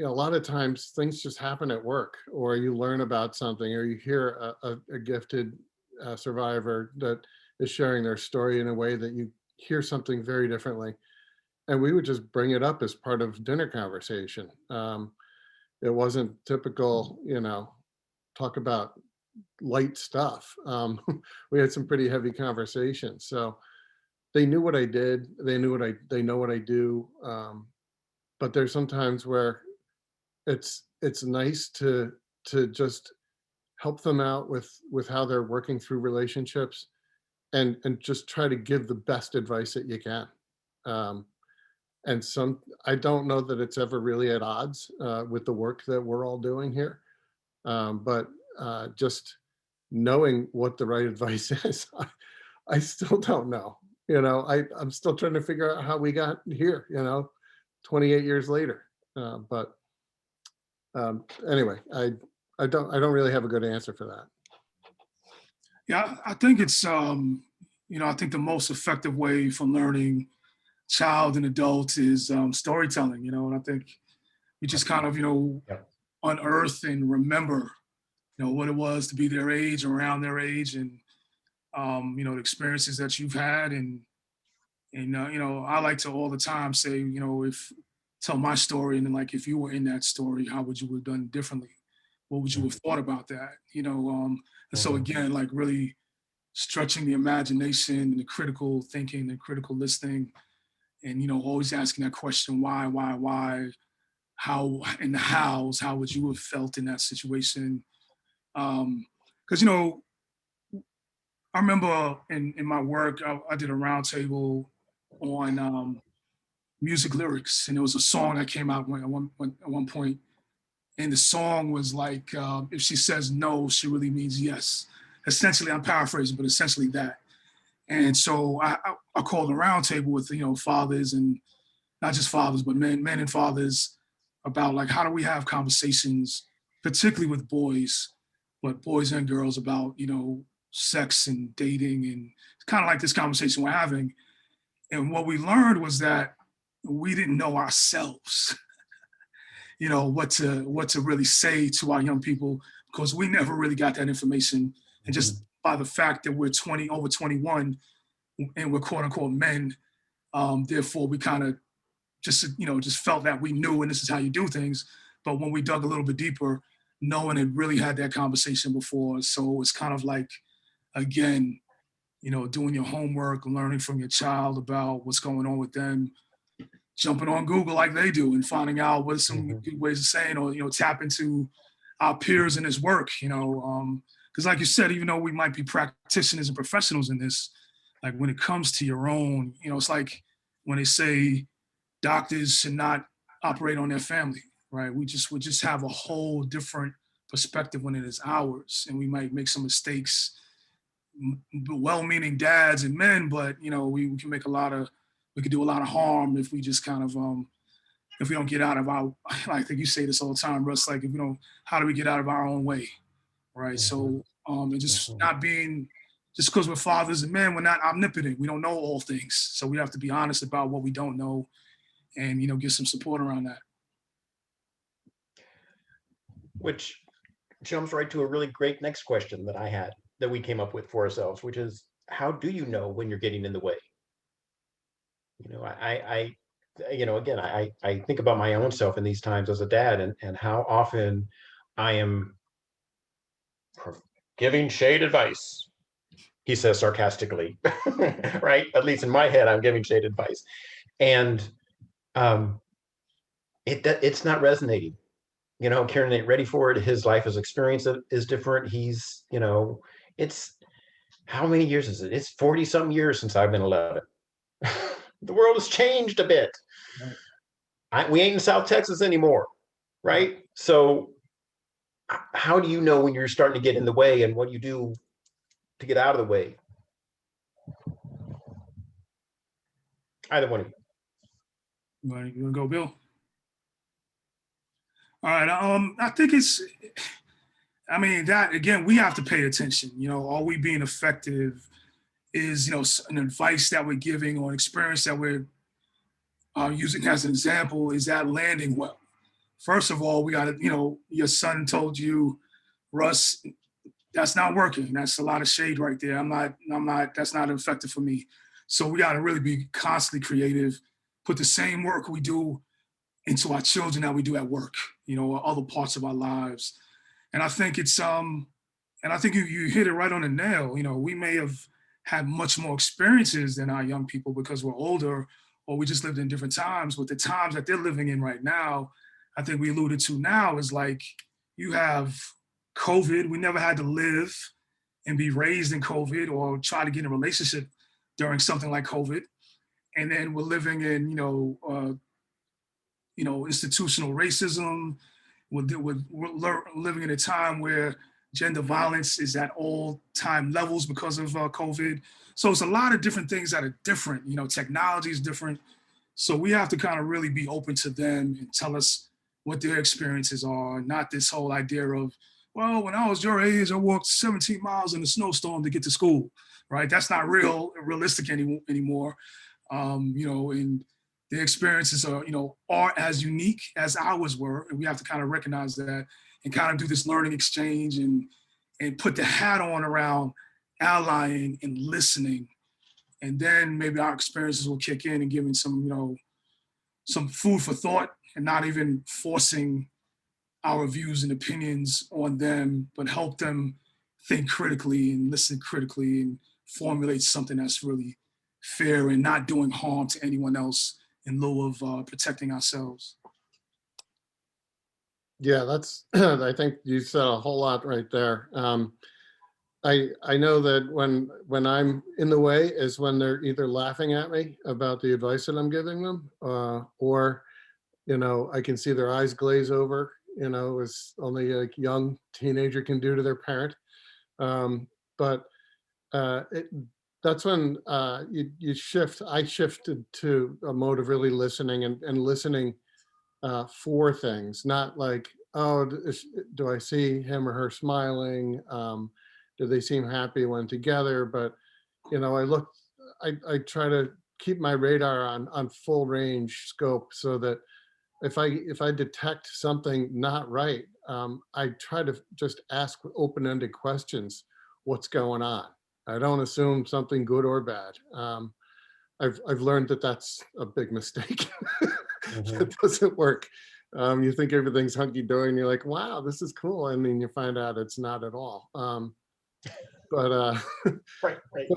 a lot of times things just happen at work, or you learn about something, or you hear a gifted survivor that is sharing their story in a way that you hear something very differently. And we would just bring it up as part of dinner conversation. It wasn't typical, talk about light stuff. We had some pretty heavy conversations. So they knew what I did. They know what I do. But there's sometimes where it's nice to just help them out with how they're working through relationships, and just try to give the best advice that you can. And I don't know that it's ever really at odds with the work that we're all doing here. But just knowing what the right advice is, I still don't know. I'm still trying to figure out how we got here, 28 years later. But anyway, I don't really have a good answer for that. Yeah, I think it's, I think the most effective way for learning child and adult is storytelling, and I think we just kind of, Yep. unearth and remember, what it was to be their age, around their age, and, the experiences that you've had. And I like to all the time say, tell my story, and then like, if you were in that story, how would you have done differently? What would you have thought about that? And so again, like really stretching the imagination and the critical thinking and critical listening, and always asking that question, why, how, and the hows, how would you have felt in that situation? Because I remember in my work, I did a roundtable on music lyrics, and there was a song that came out at one point, and the song was like, if she says no, she really means yes. Essentially, I'm paraphrasing, but essentially that. And so I called a roundtable with fathers, and not just fathers, but men and fathers, about like, how do we have conversations, particularly with boys, but boys and girls, about sex and dating, and it's kind of like this conversation we're having. And what we learned was that we didn't know ourselves, what to really say to our young people, because we never really got that information. And just by the fact that we're over 21 and we're quote unquote men, therefore we kind of just felt that we knew, and this is how you do things. But when we dug a little bit deeper, no one had really had that conversation before. So it's kind of like, again, doing your homework, learning from your child about what's going on with them, jumping on Google like they do and finding out what are some good ways of saying, or, tap into our peers in this work, because like you said, even though we might be practitioners and professionals in this, like when it comes to your own, it's like when they say doctors should not operate on their family, right? We just have a whole different perspective when it is ours, and we might make some mistakes, well-meaning dads and men, but we can we could do a lot of harm if we just kind of if we don't get out of our, I think you say this all the time, Russ, like, how do we get out of our own way, right? So and just not being, just because we're fathers and men, we're not omnipotent. We don't know all things, so we have to be honest about what we don't know, and get some support around that. Which jumps right to a really great next question that we came up with for ourselves, which is, how do you know when you're getting in the way? Again, I think about my own self in these times as a dad, and how often I am giving shade advice, he says sarcastically, right? At least in my head, I'm giving shade advice. And it's not resonating. Kieran ain't ready for it. His life, his experience is different. He's, it's, how many years is it? It's 40 some years since I've been 11. The world has changed a bit. Right. We ain't in South Texas anymore, right? So how do you know when you're starting to get in the way, and what you do to get out of the way? Either one of you. You want to go, Bill? All right. I think that, again, we have to pay attention. Are we being effective? Is, an advice that we're giving, or an experience that we're using as an example, is that landing well? First of all, we got to, your son told you, Russ, that's not working. That's a lot of shade right there. That's not effective for me. So we got to really be constantly creative, put the same work we do into our children that we do at work, or other parts of our lives. And I think and I think you hit it right on the nail. We may have had much more experiences than our young people because we're older, or we just lived in different times. But the times that they're living in right now, I think we alluded to now, is like you have COVID. We never had to live and be raised in COVID or try to get in a relationship during something like COVID. And then we're living in, institutional racism. We're living in a time where gender violence is at all-time levels because of COVID. So it's a lot of different things that are different. Technology is different. So we have to kind of really be open to them and tell us what their experiences are, not this whole idea of, well, when I was your age, I walked 17 miles in a snowstorm to get to school, right? That's not realistic anymore. And their experiences are as unique as ours were. And we have to kind of recognize that and kind of do this learning exchange and put the hat on around allying and listening. And then maybe our experiences will kick in and giving some food for thought and not even forcing our views and opinions on them, but help them think critically and listen critically and formulate something that's really fair and not doing harm to anyone else in lieu of protecting ourselves. Yeah, that's, I think you said a whole lot right there. I know that when I'm in the way is when they're either laughing at me about the advice that I'm giving them, or, I can see their eyes glaze over, as only a young teenager can do to their parent. But that's when you shift. I shifted to a mode of really listening and listening for things, not like, oh, do I see him or her smiling? Do they seem happy when together? But, I try to keep my radar on full range scope so that if I detect something not right, I try to just ask open-ended questions. What's going on? I don't assume something good or bad. I've learned that that's a big mistake. It doesn't work. You think everything's hunky-dory and you're like, wow, this is cool. And then you find out it's not at all. Right. But,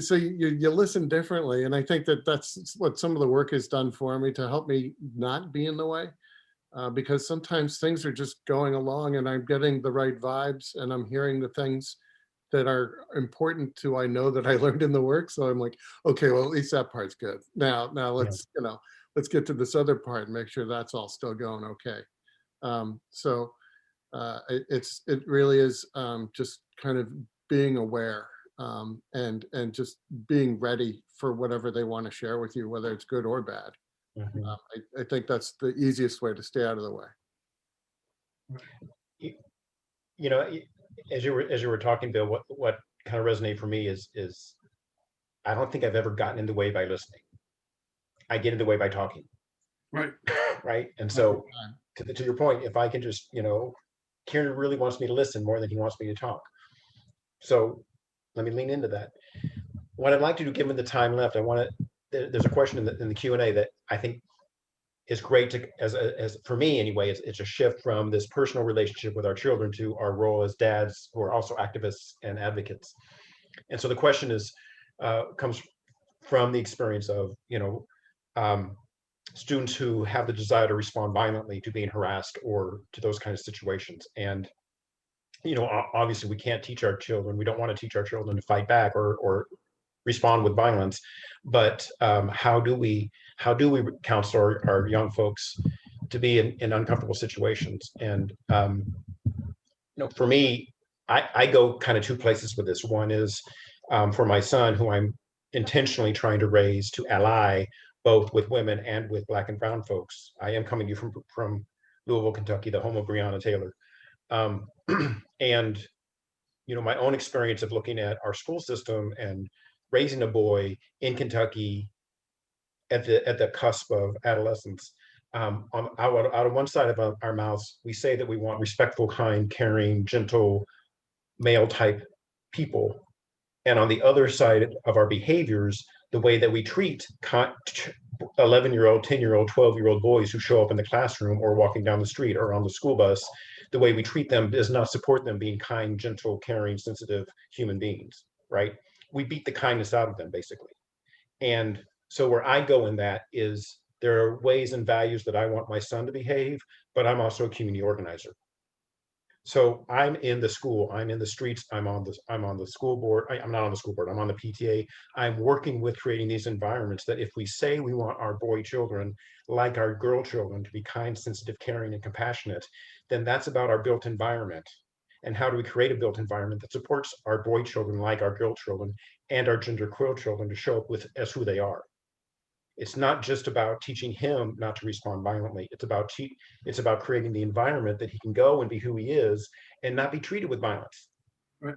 so you listen differently. And I think that's what some of the work has done for me to help me not be in the way. Because sometimes things are just going along and I'm getting the right vibes and I'm hearing the things that are important to, I know that I learned in the work. So I'm like, okay, well, at least that part's good. Now let's, let's get to this other part and make sure that's all still going okay. It really is just kind of being aware and just being ready for whatever they want to share with you, whether it's good or bad. I think that's the easiest way to stay out of the way. As you were talking, Bill, what kind of resonated for me is I don't think I've ever gotten in the way by listening. I get in the way by talking. Right. Right. And so to your point, if I can just, Kieran really wants me to listen more than he wants me to talk. So let me lean into that. What I'd like to do, given the time left, there's a question in the Q&A that I think is great to, as for me anyway, it's a shift from this personal relationship with our children to our role as dads who are also activists and advocates. And so the question comes from the experience of, students who have the desire to respond violently to being harassed or to those kinds of situations. And, obviously we can't teach our children, we don't want to teach our children to fight back or respond with violence, but how do we counsel our young folks to be in uncomfortable situations? And for me, I go kind of two places with this. One is for my son, who I'm intentionally trying to raise to ally both with women and with Black and brown folks. I am coming to you from Louisville, Kentucky, the home of Breonna Taylor. And my own experience of looking at our school system and raising a boy in Kentucky at the cusp of adolescence. Out of one side of our mouths, we say that we want respectful, kind, caring, gentle, male type people. And on the other side of our behaviors, the way that we treat 11-year-old, 10-year-old, 12-year-old boys who show up in the classroom or walking down the street or on the school bus, the way we treat them does not support them being kind, gentle, caring, sensitive human beings, right? We beat the kindness out of them, basically. And so where I go in that is there are ways and values that I want my son to behave, but I'm also a community organizer. So I'm in the school, I'm in the streets, I'm on the school board. I'm not on the school board, I'm on the PTA. I'm working with creating these environments that if we say we want our boy children, like our girl children, to be kind, sensitive, caring, and compassionate, then that's about our built environment. And how do we create a built environment that supports our boy children, like our girl children, and our genderqueer children to show up with as who they are? It's not just about teaching him not to respond violently. It's about creating the environment that he can go and be who he is and not be treated with violence. Right.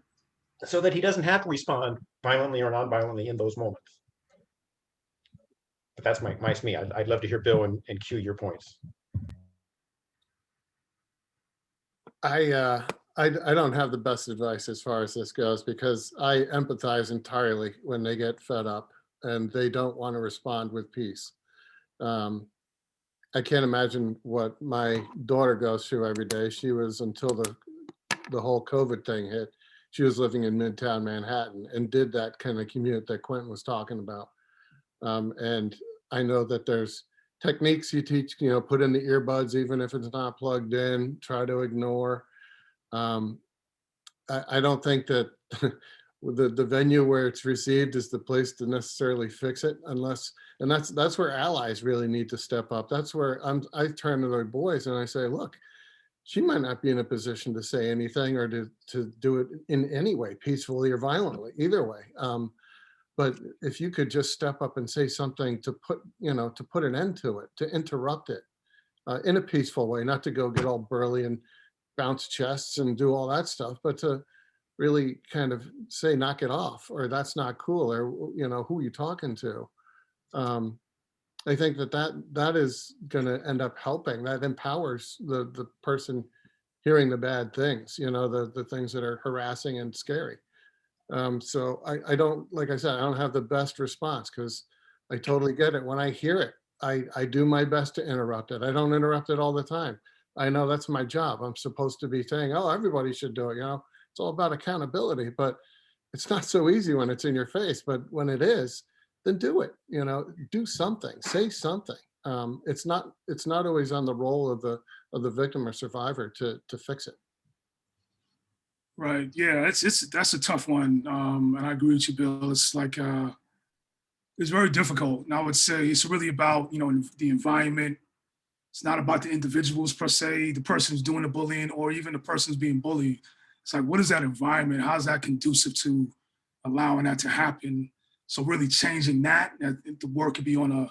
So that he doesn't have to respond violently or non-violently in those moments. But that's me. I'd love to hear Bill and Q your points. I don't have the best advice as far as this goes, because I empathize entirely when they get fed up and they don't want to respond with peace. I can't imagine what my daughter goes through every day. She was, until the whole COVID thing hit, she was living in Midtown Manhattan and did that kind of commute that Quentin was talking about. And I know that there's techniques you teach, put in the earbuds, even if it's not plugged in, try to ignore. I don't think that the venue where it's received is the place to necessarily fix it, and that's where allies really need to step up. That's where I turn to the boys and I say, look, she might not be in a position to say anything or to do it in any way, peacefully or violently, either way. But if you could just step up and say something to put an end to it, to interrupt it in a peaceful way, not to go get all burly and bounce chests and do all that stuff, but to really kind of say, knock it off, or that's not cool, or, who are you talking to? I think that is going to end up helping. That empowers the person hearing the bad things, the things that are harassing and scary. So I don't, like I said, I don't have the best response, because I totally get it. When I hear it, I do my best to interrupt it. I don't interrupt it all the time. I know that's my job. I'm supposed to be saying, oh, everybody should do it. It's all about accountability, but it's not so easy when it's in your face. But when it is, then do it. Do something, say something. It's not always on the role of the victim or survivor to fix it. Right. Yeah, that's a tough one. And I agree with you, Bill. It's like it's very difficult. And I would say it's really about, the environment. It's not about the individuals per se, the person who's doing the bullying, or even the person who's being bullied. It's like, what is that environment? How's that conducive to allowing that to happen? So really changing that the work could be on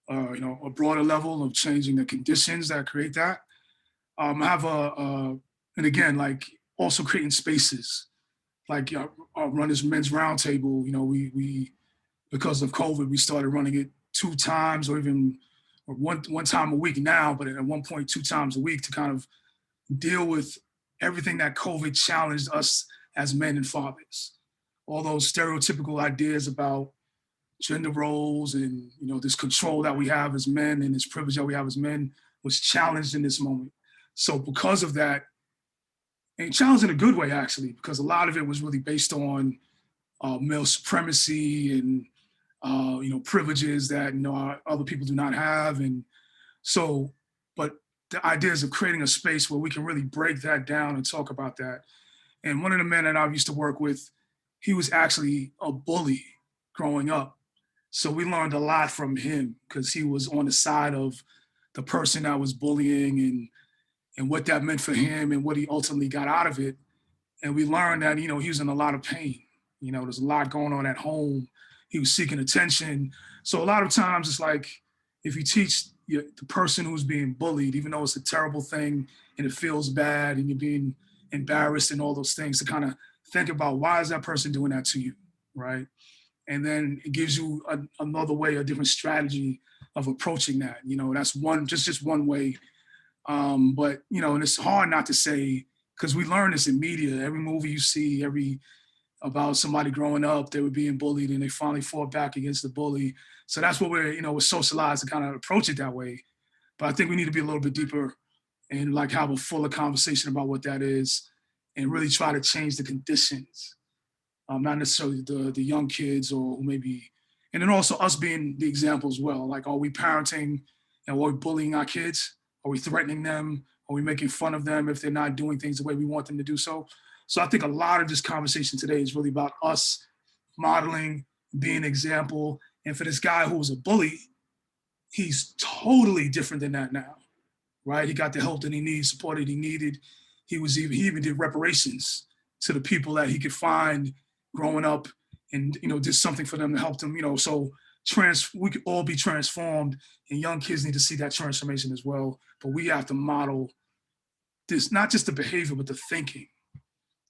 a broader level of changing the conditions that create that. I have and again, like also creating spaces, like run this men's roundtable. We because of COVID, we started running it 2 times or one time a week now, but at one point 2 times a week, to kind of deal with everything that COVID challenged us as men and fathers. All those stereotypical ideas about gender roles and this control that we have as men and this privilege that we have as men was challenged in this moment. So because of that, and challenged in a good way actually, because a lot of it was really based on male supremacy and privileges that other people do not have. And so, but the ideas of creating a space where we can really break that down and talk about that. And one of the men that I used to work with, he was actually a bully growing up. So we learned a lot from him, because he was on the side of the person that was bullying and what that meant for him and what he ultimately got out of it. And we learned that, he was in a lot of pain. There's a lot going on at home. He was seeking attention. So a lot of times it's like, if you teach the person who's being bullied, even though it's a terrible thing and it feels bad and you're being embarrassed and all those things, to kind of think about, why is that person doing that to you, right? And then it gives you another way, a different strategy of approaching that. That's one, just one way. But, and it's hard not to say because we learn this in media. Every movie you see, about somebody growing up, they were being bullied and they finally fought back against the bully. So that's what we're socialized to kind of approach it that way. But I think we need to be a little bit deeper and like have a fuller conversation about what that is and really try to change the conditions. Not necessarily the young kids or maybe, and then also us being the example as well. Like, are we parenting and are we bullying our kids? Are we threatening them? Are we making fun of them if they're not doing things the way we want them to do so? So I think a lot of this conversation today is really about us modeling, being an example. And for this guy who was a bully, he's totally different than that now, right? He got the help that he needed, support that he needed. He even did reparations to the people that he could find growing up and, did something for them to help them, so we could all be transformed, and young kids need to see that transformation as well. But we have to model this, not just the behavior, but the thinking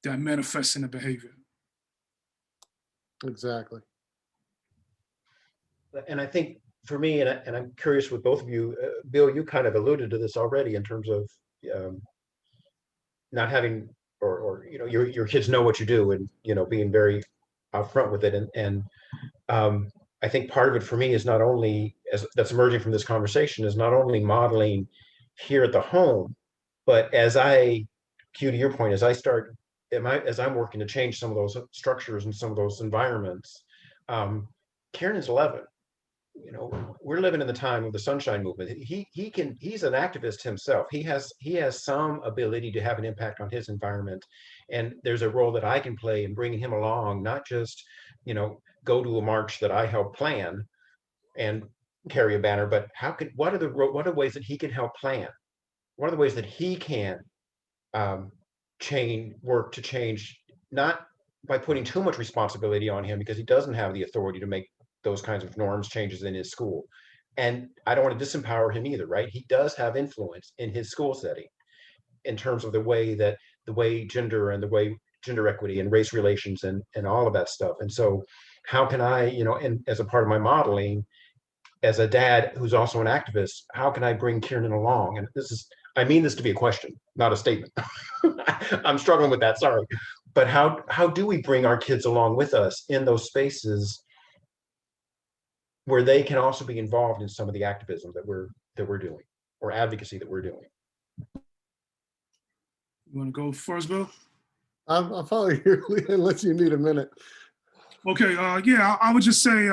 that manifests in the behavior. Exactly. And I think for me, and I'm curious with both of you, Bill, you kind of alluded to this already in terms of not having, or your kids know what you do, and being very upfront with it. And I think part of it for me is not only, that's emerging from this conversation, is not only modeling here at the home, but Q, to your point, as I'm working to change some of those structures and some of those environments. Kieran is 11. We're living in the time of the Sunshine Movement. He's an activist himself. He has some ability to have an impact on his environment, and there's a role that I can play in bringing him along, not just go to a march that I help plan and carry a banner, but what are ways that he can help plan? What are the ways that he can work to change, not by putting too much responsibility on him, because he doesn't have the authority to make those kinds of norms changes in his school. And I don't want to disempower him either, right? He does have influence in his school setting in terms of the way gender and the way gender equity and race relations and all of that stuff. And so how can I, and as a part of my modeling, as a dad who's also an activist, how can I bring Kieran along? And I mean this to be a question, not a statement. I'm struggling with that, sorry. But how do we bring our kids along with us in those spaces where they can also be involved in some of the activism that we're doing, or advocacy that we're doing? You want to go first, Bill? I'll follow you unless you need a minute. Okay, yeah, I would just say,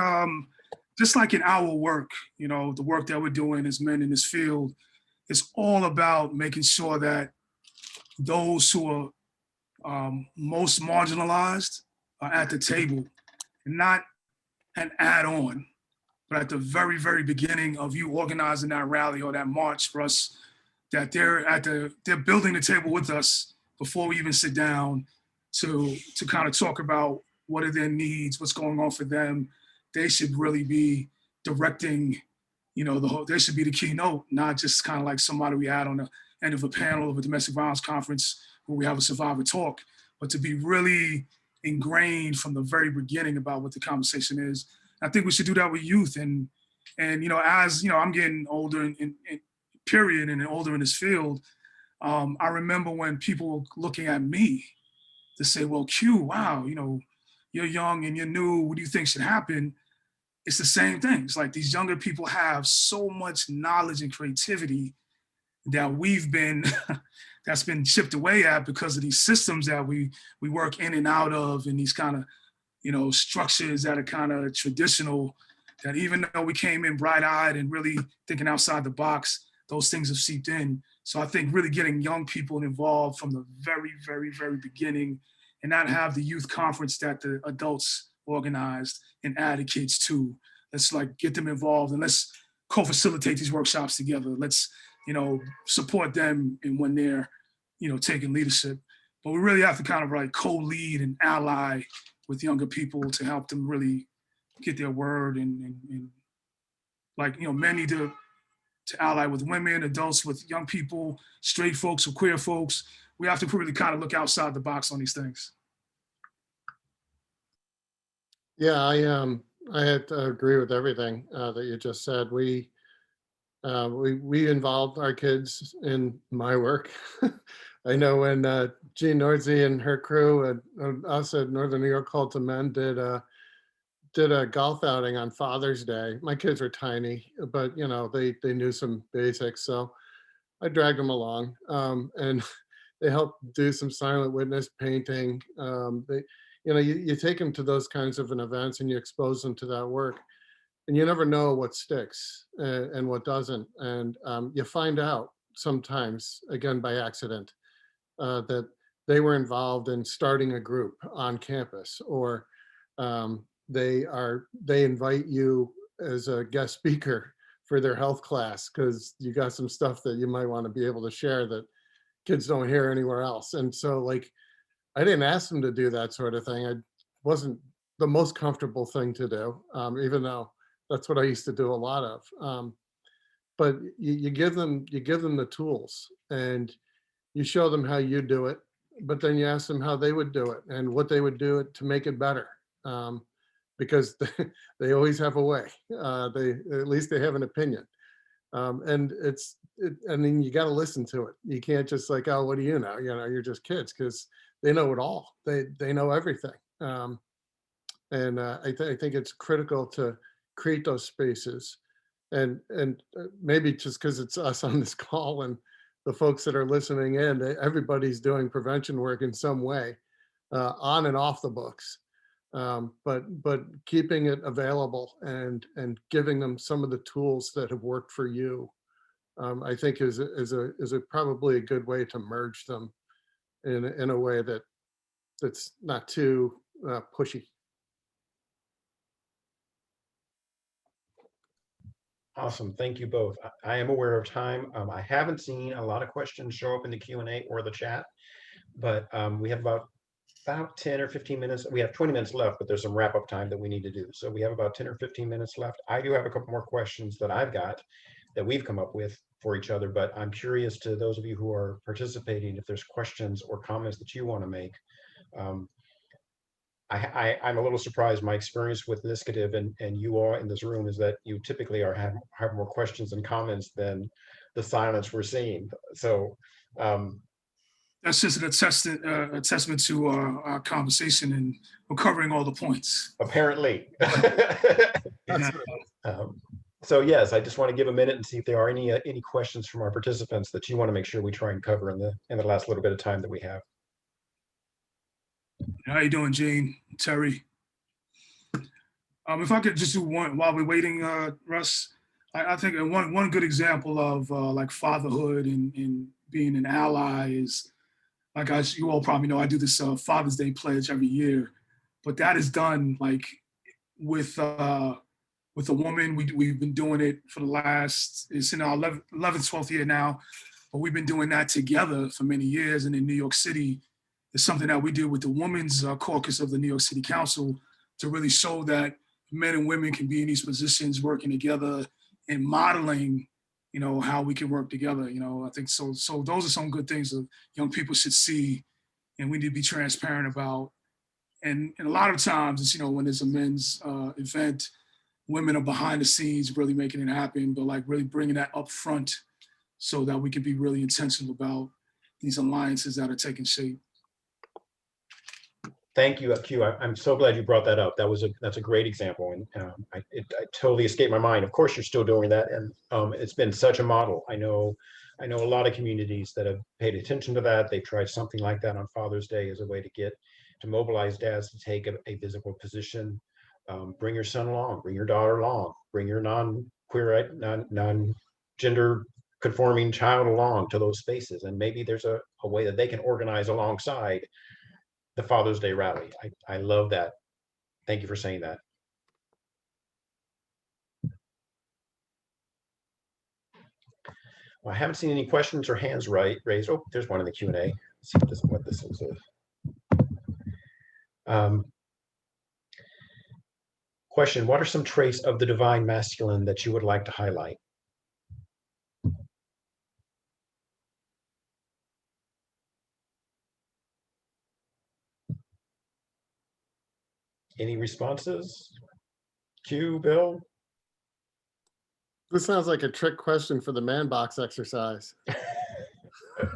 just like in our work, the work that we're doing as men in this field, it's all about making sure that those who are most marginalized are at the table, and not an add-on, but at the very, very beginning of you organizing that rally or that march for us, that they're building the table with us before we even sit down to kind of talk about what are their needs, what's going on for them. They should really be directing, they should be the keynote, not just kind of like somebody we had on the end of a panel of a domestic violence conference where we have a survivor talk, but to be really ingrained from the very beginning about what the conversation is. I think we should do that with youth. And as I'm getting older in period and older in this field, I remember when people were looking at me to say, well, Q, wow, you're young and you're new, what do you think should happen? It's the same thing. It's like these younger people have so much knowledge and creativity that that's been chipped away at because of these systems that we work in and out of, and these kind of, structures that are kind of traditional, that even though we came in bright-eyed and really thinking outside the box, those things have seeped in. So I think really getting young people involved from the very, very, very beginning, and not have the youth conference that the adults organized and add the kids to. Let's get them involved, and let's co-facilitate these workshops together. Let's, support them in when they're, taking leadership. But we really have to kind of co-lead and ally with younger people to help them really get their word, and men need to ally with women, adults with young people, straight folks or queer folks. We have to really kind of look outside the box on these things. Yeah, I had to agree with everything that you just said. We involved our kids in my work. I know when Jean Nordsey and her crew and us at Northern New York Call to Men did a golf outing on Father's Day. My kids were tiny, but you know, they knew some basics. So I dragged them along, and they helped do some silent witness painting. You take them to those kinds of an events and you expose them to that work, and you never know what sticks and what doesn't. And you find out sometimes, again, by accident, that they were involved in starting a group on campus, or they invite you as a guest speaker for their health class because you got some stuff that you might want to be able to share that kids don't hear anywhere else. And so, like, I didn't ask them to do that sort of thing. I wasn't the most comfortable thing to do, even though that's what I used to do a lot of. But you give them the tools, and you show them how you do it, but then you ask them how they would do it and what they would do it to make it better. Because they always have a way. At least they have an opinion. And I mean, you got to listen to it. You can't just like, oh, what do you know? You know, you're just kids, because they know it all. They know everything. And I think it's critical to create those spaces. And maybe just because it's us on this call and the folks that are listening in, everybody's doing prevention work in some way, on and off the books. But keeping it available and giving them some of the tools that have worked for you, I think is probably a good way to merge them in a way that's not too pushy. Awesome. Thank you both. I am aware of time. I haven't seen a lot of questions show up in the Q&A or the chat, but we have about 10 or 15 minutes. We have 20 minutes left, but there's some wrap up time that we need to do. So we have about 10 or 15 minutes left. I do have a couple more questions that I've got that we've come up with for each other, but I'm curious to those of you who are participating, if there's questions or comments that you want to make. I'm a little surprised. My experience with Niskative and you all in this room is that you typically have more questions and comments than the silence we're seeing. So that's just a testament to our conversation, and we're covering all the points. apparently. Yeah. So yes, I just want to give a minute and see if there are any questions from our participants that you want to make sure we try and cover in the last little bit of time that we have. How you doing, Jane, Terry? If I could just do one while we're waiting, Russ, I think one good example of like fatherhood and being an ally is, like, as you all probably know, I do this Father's Day pledge every year, but that is done like with a woman. We've been doing it for the last, it's in our 11th, 12th year now, but we've been doing that together for many years. And in New York City, it's something that we did with the Women's Caucus of the New York City Council to really show that men and women can be in these positions working together and modeling, you know, how we can work together. You know, I think so those are some good things that young people should see and we need to be transparent about. And a lot of times it's, you know, when there's a men's event, women are behind the scenes really making it happen, but like really bringing that up front so that we can be really intentional about these alliances that are taking shape. Thank you, Q. I'm so glad you brought that up. That's a great example, and it totally escaped my mind. Of course, you're still doing that, and it's been such a model. I know a lot of communities that have paid attention to that. They've tried something like that on Father's Day as a way to mobilize dads to take a visible position. Bring your son along, bring your daughter along, bring your non-queer, non-gender conforming child along to those spaces, and maybe there's a way that they can organize alongside the Father's Day rally. I love that. Thank you for saying that. Well, I haven't seen any questions or hands raised. Oh, there's one in the Q&A. Let's see what this is. Question: what are some traits of the divine masculine that you would like to highlight? Any responses? Q, Bill? This sounds like a trick question for the man box exercise.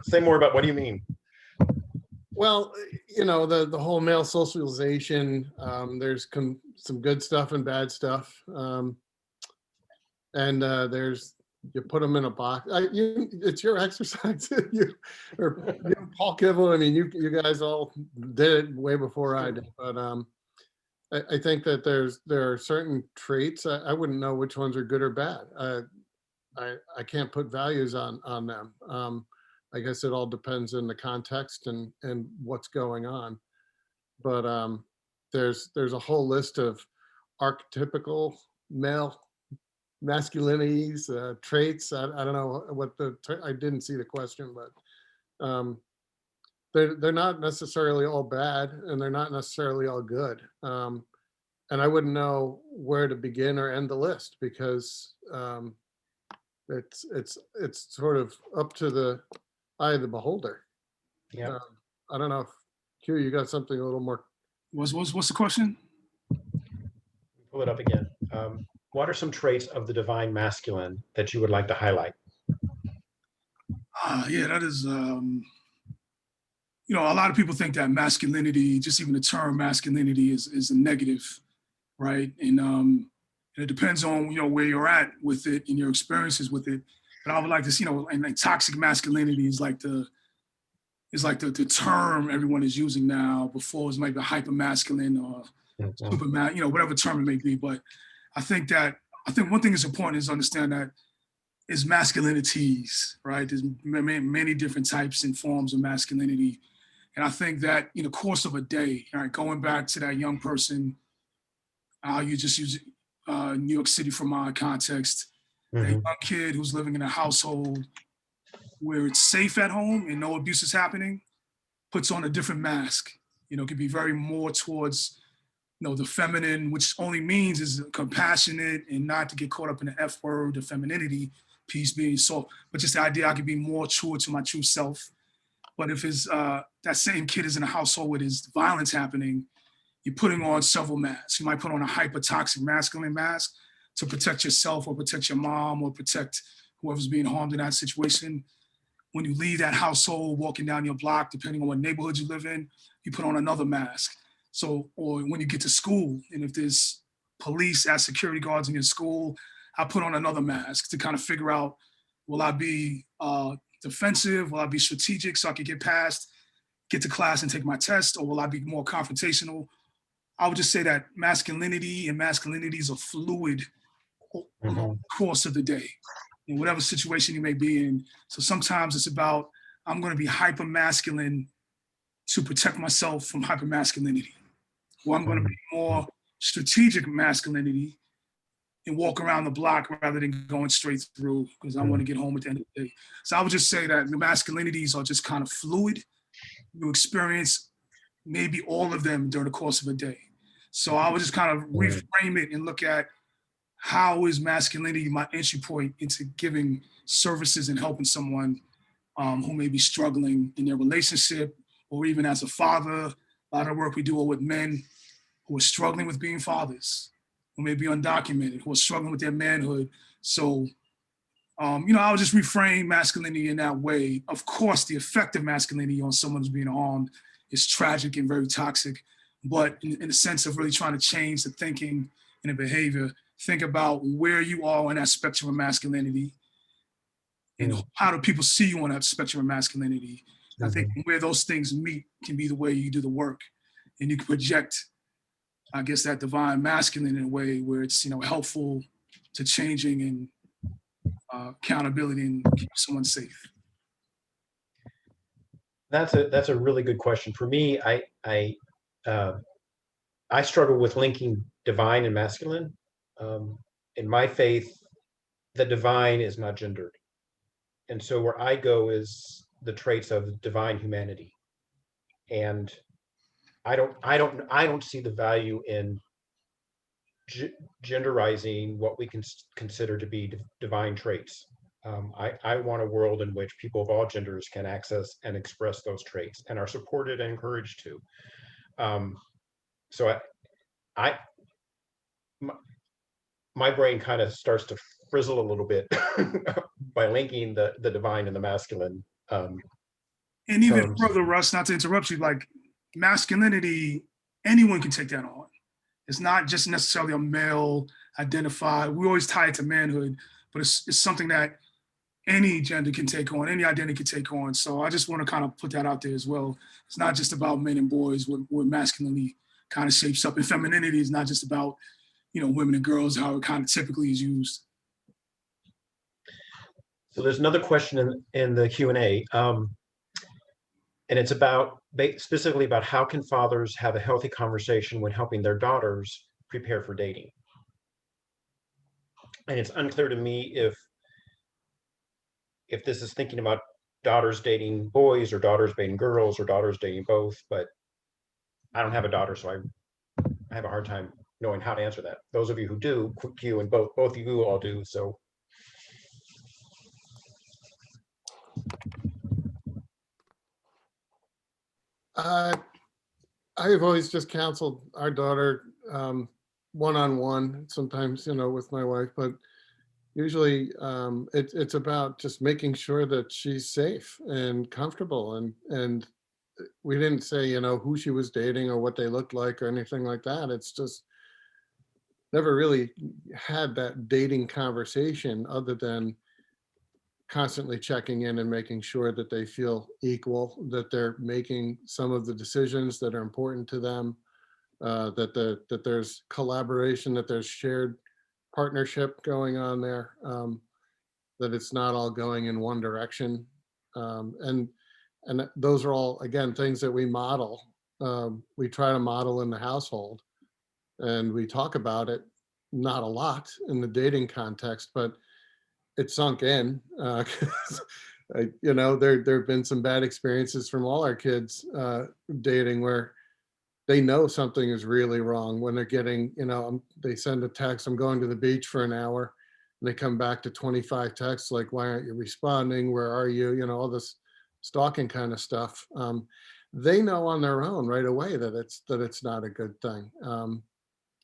Say more about, what do you mean? Well, you know, the whole male socialization, there's some good stuff and bad stuff. And there's, you put them in a box. It's your exercise. Paul Kivel, I mean, you guys all did it way before I did, but I think that there are certain traits. I wouldn't know which ones are good or bad. I can't put values on them. I guess it all depends in the context and what's going on. But there's a whole list of archetypical male masculinities, traits. I don't know what I didn't see the question, but they're not necessarily all bad, and they're not necessarily all good. And I wouldn't know where to begin or end the list, because it's sort of up to the eye of the beholder. Yeah. I don't know if Hugh, you got something a little more. What's the question? Pull it up again. What are some traits of the divine masculine that you would like to highlight? Yeah, that is, you know, a lot of people think that masculinity, just even the term masculinity is a negative, right? And it depends on, you know, where you're at with it and your experiences with it. But I would like to see, you know, and like toxic masculinity is like the term everyone is using now. Before it was maybe hyper masculine or super you know, whatever term it may be. But I think one thing that's important is understand that is masculinities, right? There's many different types and forms of masculinity. And I think that in the course of a day, all right, going back to that young person, you just use New York City for my context, a young kid who's living in a household where it's safe at home and no abuse is happening, puts on a different mask. You know, could be very more towards, you know, the feminine, which only means is compassionate and not to get caught up in the F word, the femininity piece being so, but just the idea I could be more true to my true self. But if it's that same kid is in a household where there's violence happening, you're putting on several masks. You might put on a hyper toxic masculine mask to protect yourself or protect your mom or protect whoever's being harmed in that situation. When you leave that household, walking down your block, depending on what neighborhood you live in, you put on another mask. So, or when you get to school, and if there's police as security guards in your school, I put on another mask to kind of figure out, will I be defensive? Will I be strategic so I can get to class and take my test? Or will I be more confrontational? I would just say that masculinity and masculinities are fluid over the course of the day, in whatever situation you may be in. So sometimes it's about, I'm going to be hyper masculine to protect myself from hyper masculinity. Or I'm going to be more strategic masculinity and walk around the block rather than going straight through because I want to get home at the end of the day. So I would just say that the masculinities are just kind of fluid. You experience maybe all of them during the course of a day. So I would just kind of reframe it and look at how is masculinity my entry point into giving services and helping someone who may be struggling in their relationship, or even as a father. A lot of work we do are with men who are struggling with being fathers, who may be undocumented, who are struggling with their manhood. So, you know, I would just reframe masculinity in that way. Of course, the effect of masculinity on someone who's being harmed is tragic and very toxic, but in the sense of really trying to change the thinking and the behavior, think about where you are on that spectrum of masculinity and how do people see you on that spectrum of masculinity. I think where those things meet can be the way you do the work, and you can project, I guess, that divine masculine in a way where it's, you know, helpful to changing and accountability and keep someone safe. That's a really good question. For me, I struggle with linking divine and masculine. In my faith, the divine is not gendered, and so where I go is the traits of divine humanity, and I don't see the value in genderizing what we can consider to be divine traits. I want a world in which people of all genders can access and express those traits and are supported and encouraged to. So my brain kind of starts to frizzle a little bit by linking the divine and the masculine. And even terms. further, Russ, not to interrupt you, like masculinity, anyone can take that on. It's not just necessarily a male identified. We always tie it to manhood, but it's something that any gender can take on, any identity can take on. So I just want to kind of put that out there as well. It's not just about men and boys, what masculinity kind of shapes up. And femininity is not just about, women and girls, how it kind of typically is used. So there's another question in the Q&A, and it's specifically about how can fathers have a healthy conversation when helping their daughters prepare for dating? And it's unclear to me if this is thinking about daughters dating boys or daughters dating girls or daughters dating both, but I don't have a daughter, so I have a hard time knowing how to answer that. Those of you who do, you and both of you all do, so. I've always just counseled our daughter one-on-one, sometimes, with my wife, but usually it's about just making sure that she's safe and comfortable. And we didn't say, who she was dating or what they looked like or anything like that. It's just never really had that dating conversation other than constantly checking in and making sure that they feel equal, that they're making some of the decisions that are important to them, that there's collaboration, that there's shared partnership going on there, that it's not all going in one direction. And those are all, again, things that we model. We try to model in the household, and we talk about it, not a lot in the dating context, but it sunk in. There have been some bad experiences from all our kids dating where they know something is really wrong when they're getting, they send a text, I'm going to the beach for an hour, and they come back to 25 texts like, why aren't you responding? Where are you? All this stalking kind of stuff. They know on their own right away that it's not a good thing.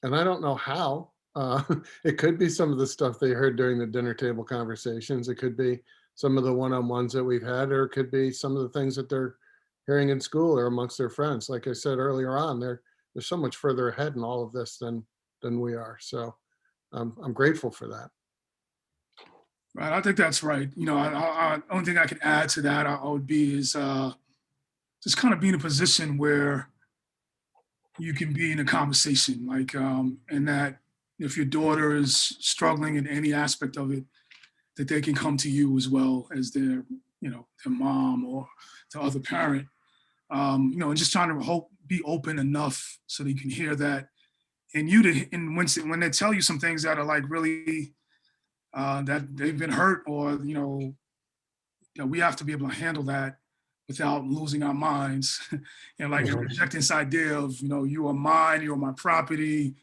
And I don't know how. It could be some of the stuff they heard during the dinner table conversations. It could be some of the one-on-ones that we've had, or it could be some of the things that they're hearing in school or amongst their friends. Like I said earlier on, they're so much further ahead in all of this than we are. So I'm grateful for that. Right, I think that's right. Only thing I could add to that I would be is just kind of be in a position where you can be in a conversation, like, and that if your daughter is struggling in any aspect of it, that they can come to you as well as their mom or the other parent, and just trying to be open enough so that you can hear that, and when they tell you some things that are like really that they've been hurt, or we have to be able to handle that without losing our minds and rejecting this idea of you are mine, you are my property,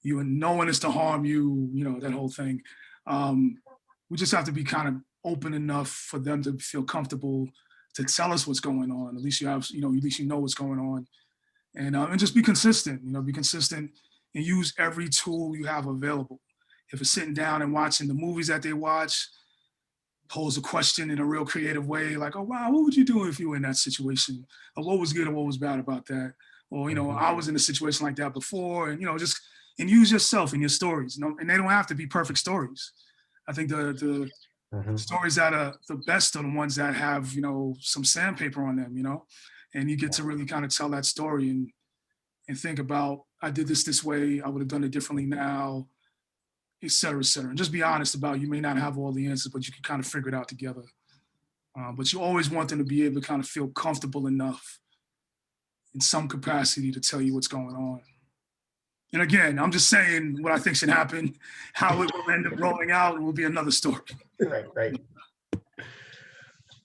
no one is to harm you, that whole thing. We just have to be kind of open enough for them to feel comfortable to tell us what's going on. At least you have, at least what's going on, and just be consistent. Be consistent and use every tool you have available. If it's sitting down and watching the movies that they watch, pose a question in a real creative way, like, oh wow, what would you do if you were in that situation? Or what was good or what was bad about that? Or I was in a situation like that before, and just use yourself in your stories. And they don't have to be perfect stories. I think the stories that are the best are the ones that have some sandpaper on them, and you get to really kind of tell that story and think about, I did this way, I would have done it differently now, et cetera, et cetera. And just be honest about, you may not have all the answers, but you can kind of figure it out together. But you always want them to be able to kind of feel comfortable enough in some capacity to tell you what's going on. And again, I'm just saying what I think should happen. How it will end up rolling out will be another story. Right.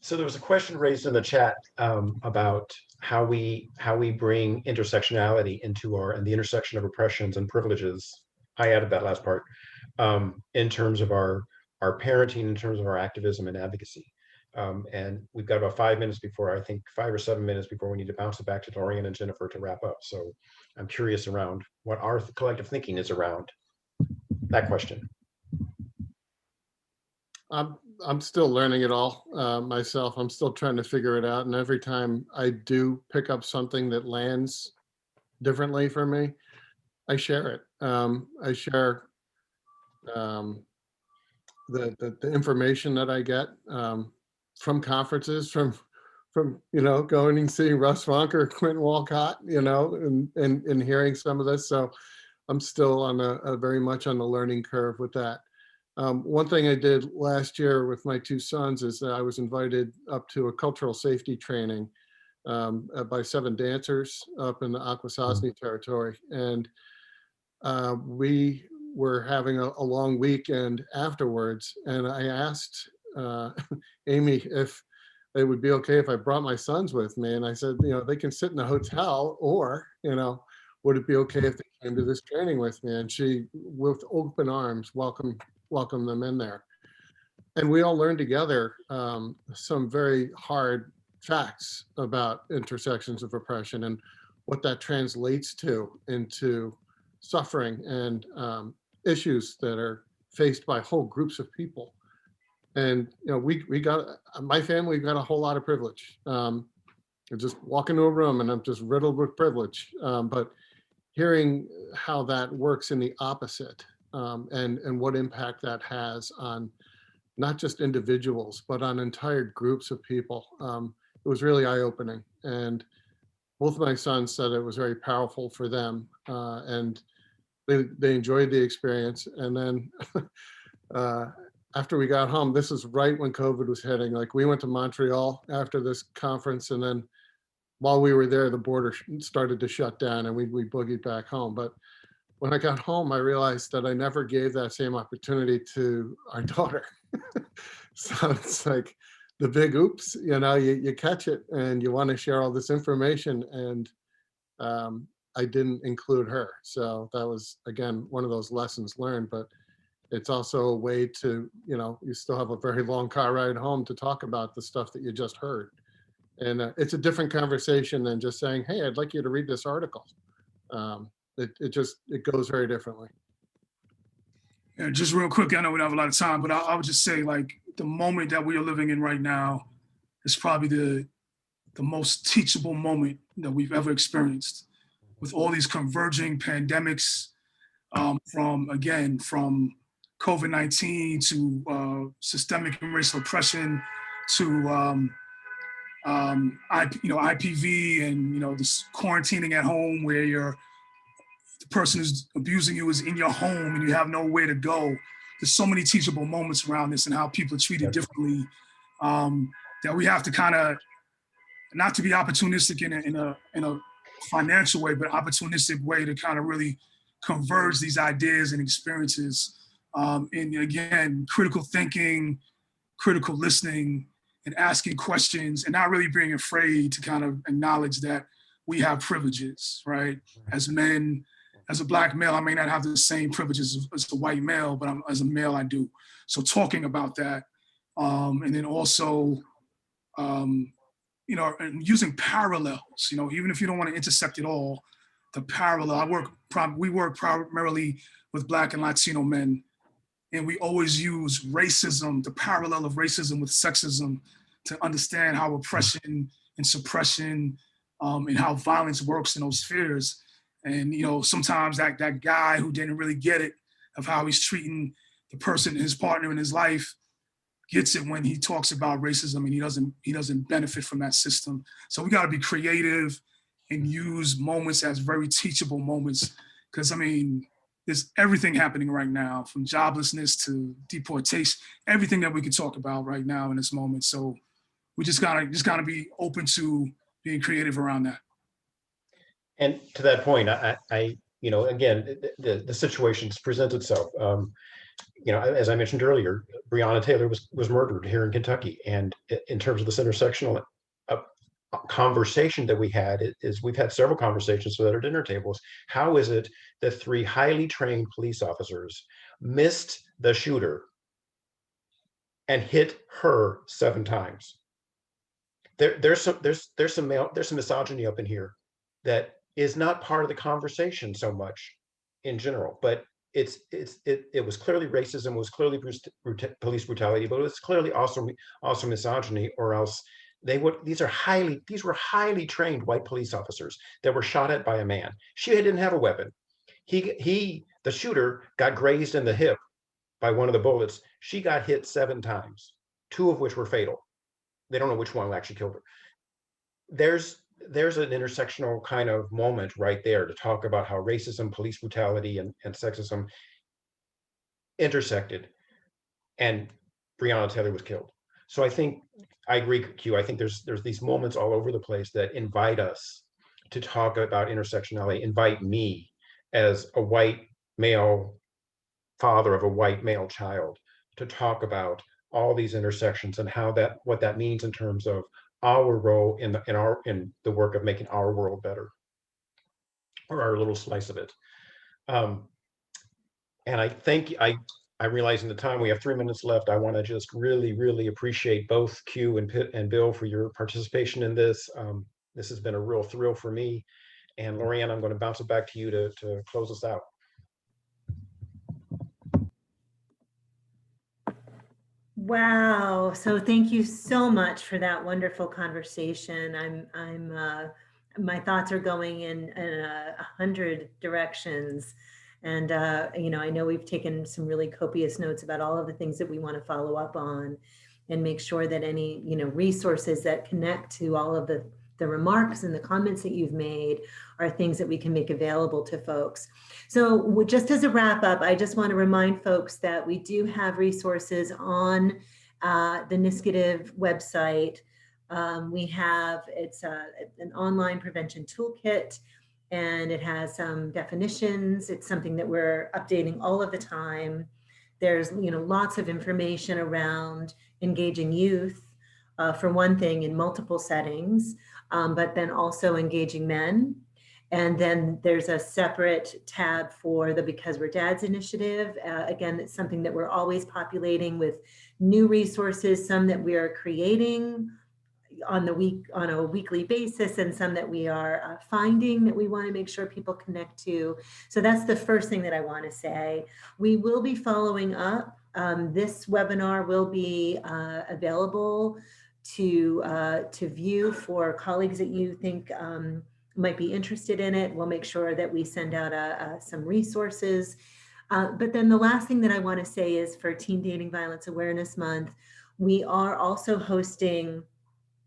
So there was a question raised in the chat about how we bring intersectionality into and the intersection of oppressions and privileges. I added that last part in terms of our parenting, in terms of our activism and advocacy. And we've got about 5 minutes before, I think 5 or 7 minutes before we need to bounce it back to Lorian and Jennifer to wrap up. So I'm curious around what our collective thinking is around that question. I'm still learning it all myself. I'm still trying to figure it out. And every time I do pick up something that lands differently for me, I share it. I share um, the information that I get from conferences, from going and seeing Russ Funk or Quentin Walcott, and hearing some of this. So I'm still on a very much on the learning curve with that. One thing I did last year with my two sons is that I was invited up to a cultural safety training by 7 dancers up in the Akwesasne territory. And we were having a long weekend afterwards. And I asked Amy if it would be okay if I brought my sons with me. And I said, they can sit in the hotel, or, would it be okay if they came to this training with me? And she, with open arms, welcomed them in there. And we all learned together some very hard facts about intersections of oppression and what that translates to into suffering and issues that are faced by whole groups of people. And we got, my family got a whole lot of privilege. Just walk into a room and I'm just riddled with privilege. But hearing how that works in the opposite, and what impact that has on not just individuals, but on entire groups of people, it was really eye-opening. And both of my sons said it was very powerful for them, and they enjoyed the experience. And then after we got home, this is right when COVID was hitting. Like, we went to Montreal after this conference, and then while we were there, the border started to shut down, and we boogied back home. But when I got home, I realized that I never gave that same opportunity to our daughter. So it's like the big oops, you catch it and you want to share all this information, and I didn't include her. So that was, again, one of those lessons learned, but it's also a way to, you still have a very long car ride home to talk about the stuff that you just heard. And it's a different conversation than just saying, hey, I'd like you to read this article. It goes very differently. Yeah, just real quick, I know we don't have a lot of time, but I would just say, like, the moment that we are living in right now is probably the most teachable moment that we've ever experienced, with all these converging pandemics, from COVID-19 to systemic and racial oppression to IPV, and this quarantining at home where the person who's abusing you is in your home and you have nowhere to go. There's so many teachable moments around this and how people are treated differently, that we have to kind of, not to be opportunistic in a financial way, but opportunistic way to kind of really converge these ideas and experiences. And again, critical thinking, critical listening, and asking questions, and not really being afraid to kind of acknowledge that we have privileges, right? As men, as a Black male, I may not have the same privileges as a white male, but as a male, I do. So talking about that, and then also, and using parallels, even if you don't want to intersect at all, the parallel. We work primarily with Black and Latino men, and we always use racism, the parallel of racism with sexism, to understand how oppression and suppression, and how violence works in those spheres. And sometimes that guy who didn't really get it, of how he's treating the person, his partner in his life, gets it when he talks about racism, and he doesn't benefit from that system. So we got to be creative and use moments as very teachable moments, because there's everything happening right now, from joblessness to deportation, everything that we can talk about right now in this moment. So we just gotta be open to being creative around that. And to that point, I again, the situations present itself. As I mentioned earlier, Breonna Taylor was murdered here in Kentucky. And in terms of this intersectional conversation that we had, is we've had several conversations at our dinner tables. How is it that 3 highly trained police officers missed the shooter and hit her 7 times? There's some misogyny up in here that is not part of the conversation so much in general, but it was clearly racism, was clearly police brutality, but it was clearly also misogyny, or else these were highly trained white police officers that were shot at by a man. She didn't have a weapon. The shooter got grazed in the hip by one of the bullets. She got hit 7 times, 2 of which were fatal. They don't know which one actually killed her. There's an intersectional kind of moment right there to talk about how racism, police brutality, and sexism intersected, and Breonna Taylor was killed. So I think I agree, Q. I think there's these moments all over the place that invite us to talk about intersectionality, invite me as a white male father of a white male child to talk about all these intersections and what that means in terms of our role in the work of making our world better, or our little slice of it. And I think I'm realizing the time, we have 3 minutes left. I want to just really, really appreciate both Q and Bill for your participation in this. This has been a real thrill for me. And Lorianne, I'm going to bounce it back to you to close us out. Wow. So thank you so much for that wonderful conversation. My thoughts are going in 100 directions. And, I know we've taken some really copious notes about all of the things that we want to follow up on and make sure that any, resources that connect to all of the remarks and the comments that you've made are things that we can make available to folks. So just as a wrap up, I just want to remind folks that we do have resources on the NISCTIV website. It's an online prevention toolkit, and it has some definitions. It's something that we're updating all of the time. There's lots of information around engaging youth, for one thing, in multiple settings, but then also engaging men. And then there's a separate tab for the Because We're Dads initiative. Again, it's something that we're always populating with new resources, some that we are creating on a weekly basis, and some that we are finding that we want to make sure people connect to. So that's the first thing that I want to say. We will be following up. This webinar will be available to view for colleagues that you think might be interested in it. We'll make sure that we send out some resources. But then the last thing that I want to say is, for Teen Dating Violence Awareness Month, we are also hosting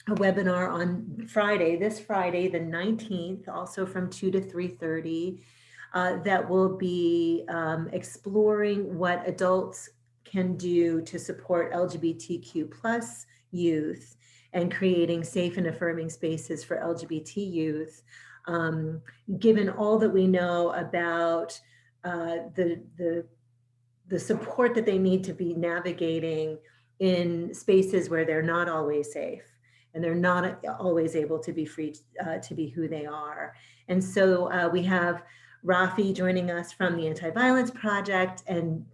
a webinar on this Friday, the 19th, also from 2 to 3:30, that will be exploring what adults can do to support LGBTQ+ youth and creating safe and affirming spaces for LGBT youth. Given all that we know about the support that they need to be navigating in spaces where they're not always safe and they're not always able to be free to be who they are. And so we have Rafi joining us from the Anti-Violence Project, and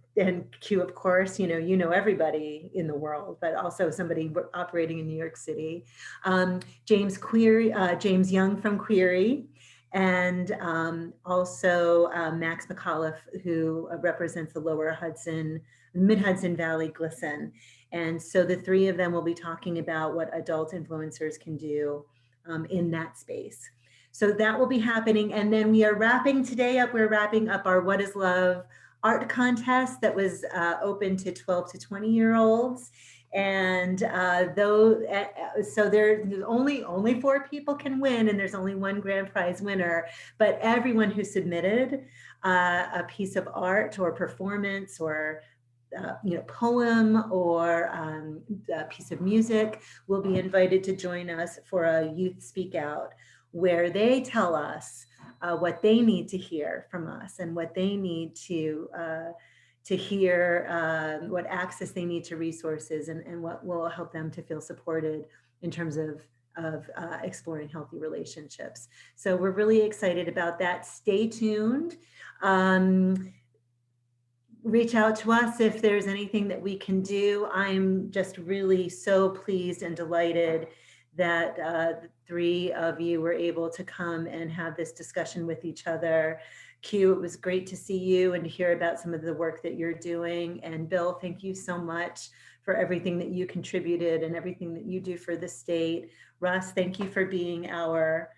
Q, of course, you know everybody in the world, but also somebody operating in New York City. James Young from Query, and also Max McAuliffe, who represents the Mid-Hudson Valley GLSEN. And so the 3 of them will be talking about what adult influencers can do in that space. So that will be happening. And then we're wrapping up our What is Love art contest that was open to 12 to 20-year-olds. And so there's only 4 people can win, and there's only 1 grand prize winner. But everyone who submitted a piece of art or performance or poem or a piece of music will be invited to join us for a youth speak out, where they tell us what they need to hear from us and what they need to hear, what access they need to resources, and what will help them to feel supported in terms of exploring healthy relationships. So we're really excited about that. Stay tuned. Reach out to us if there's anything that we can do. I'm just really so pleased and delighted that three of you were able to come and have this discussion with each other. Q, it was great to see you and to hear about some of the work that you're doing. And Bill, thank you so much for everything that you contributed and everything that you do for the state. Russ, thank you for being our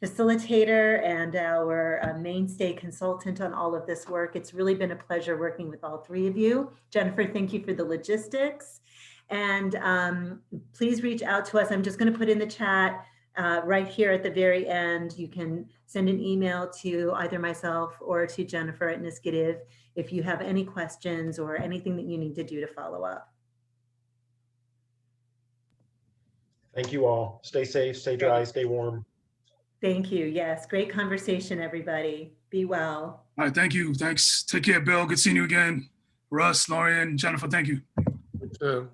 facilitator and our mainstay consultant on all of this work. It's really been a pleasure working with all three of you. Jennifer, thank you for the logistics. And please reach out to us. I'm just going to put in the chat right here at the very end. You can send an email to either myself or to Jennifer at Niskative if you have any questions or anything that you need to do to follow up. Thank you all. Stay safe, stay dry, stay warm. Thank you. Yes, great conversation, everybody. Be well. All right, thank you. Thanks. Take care, Bill. Good seeing you again. Russ, Lorian, Jennifer, thank you. So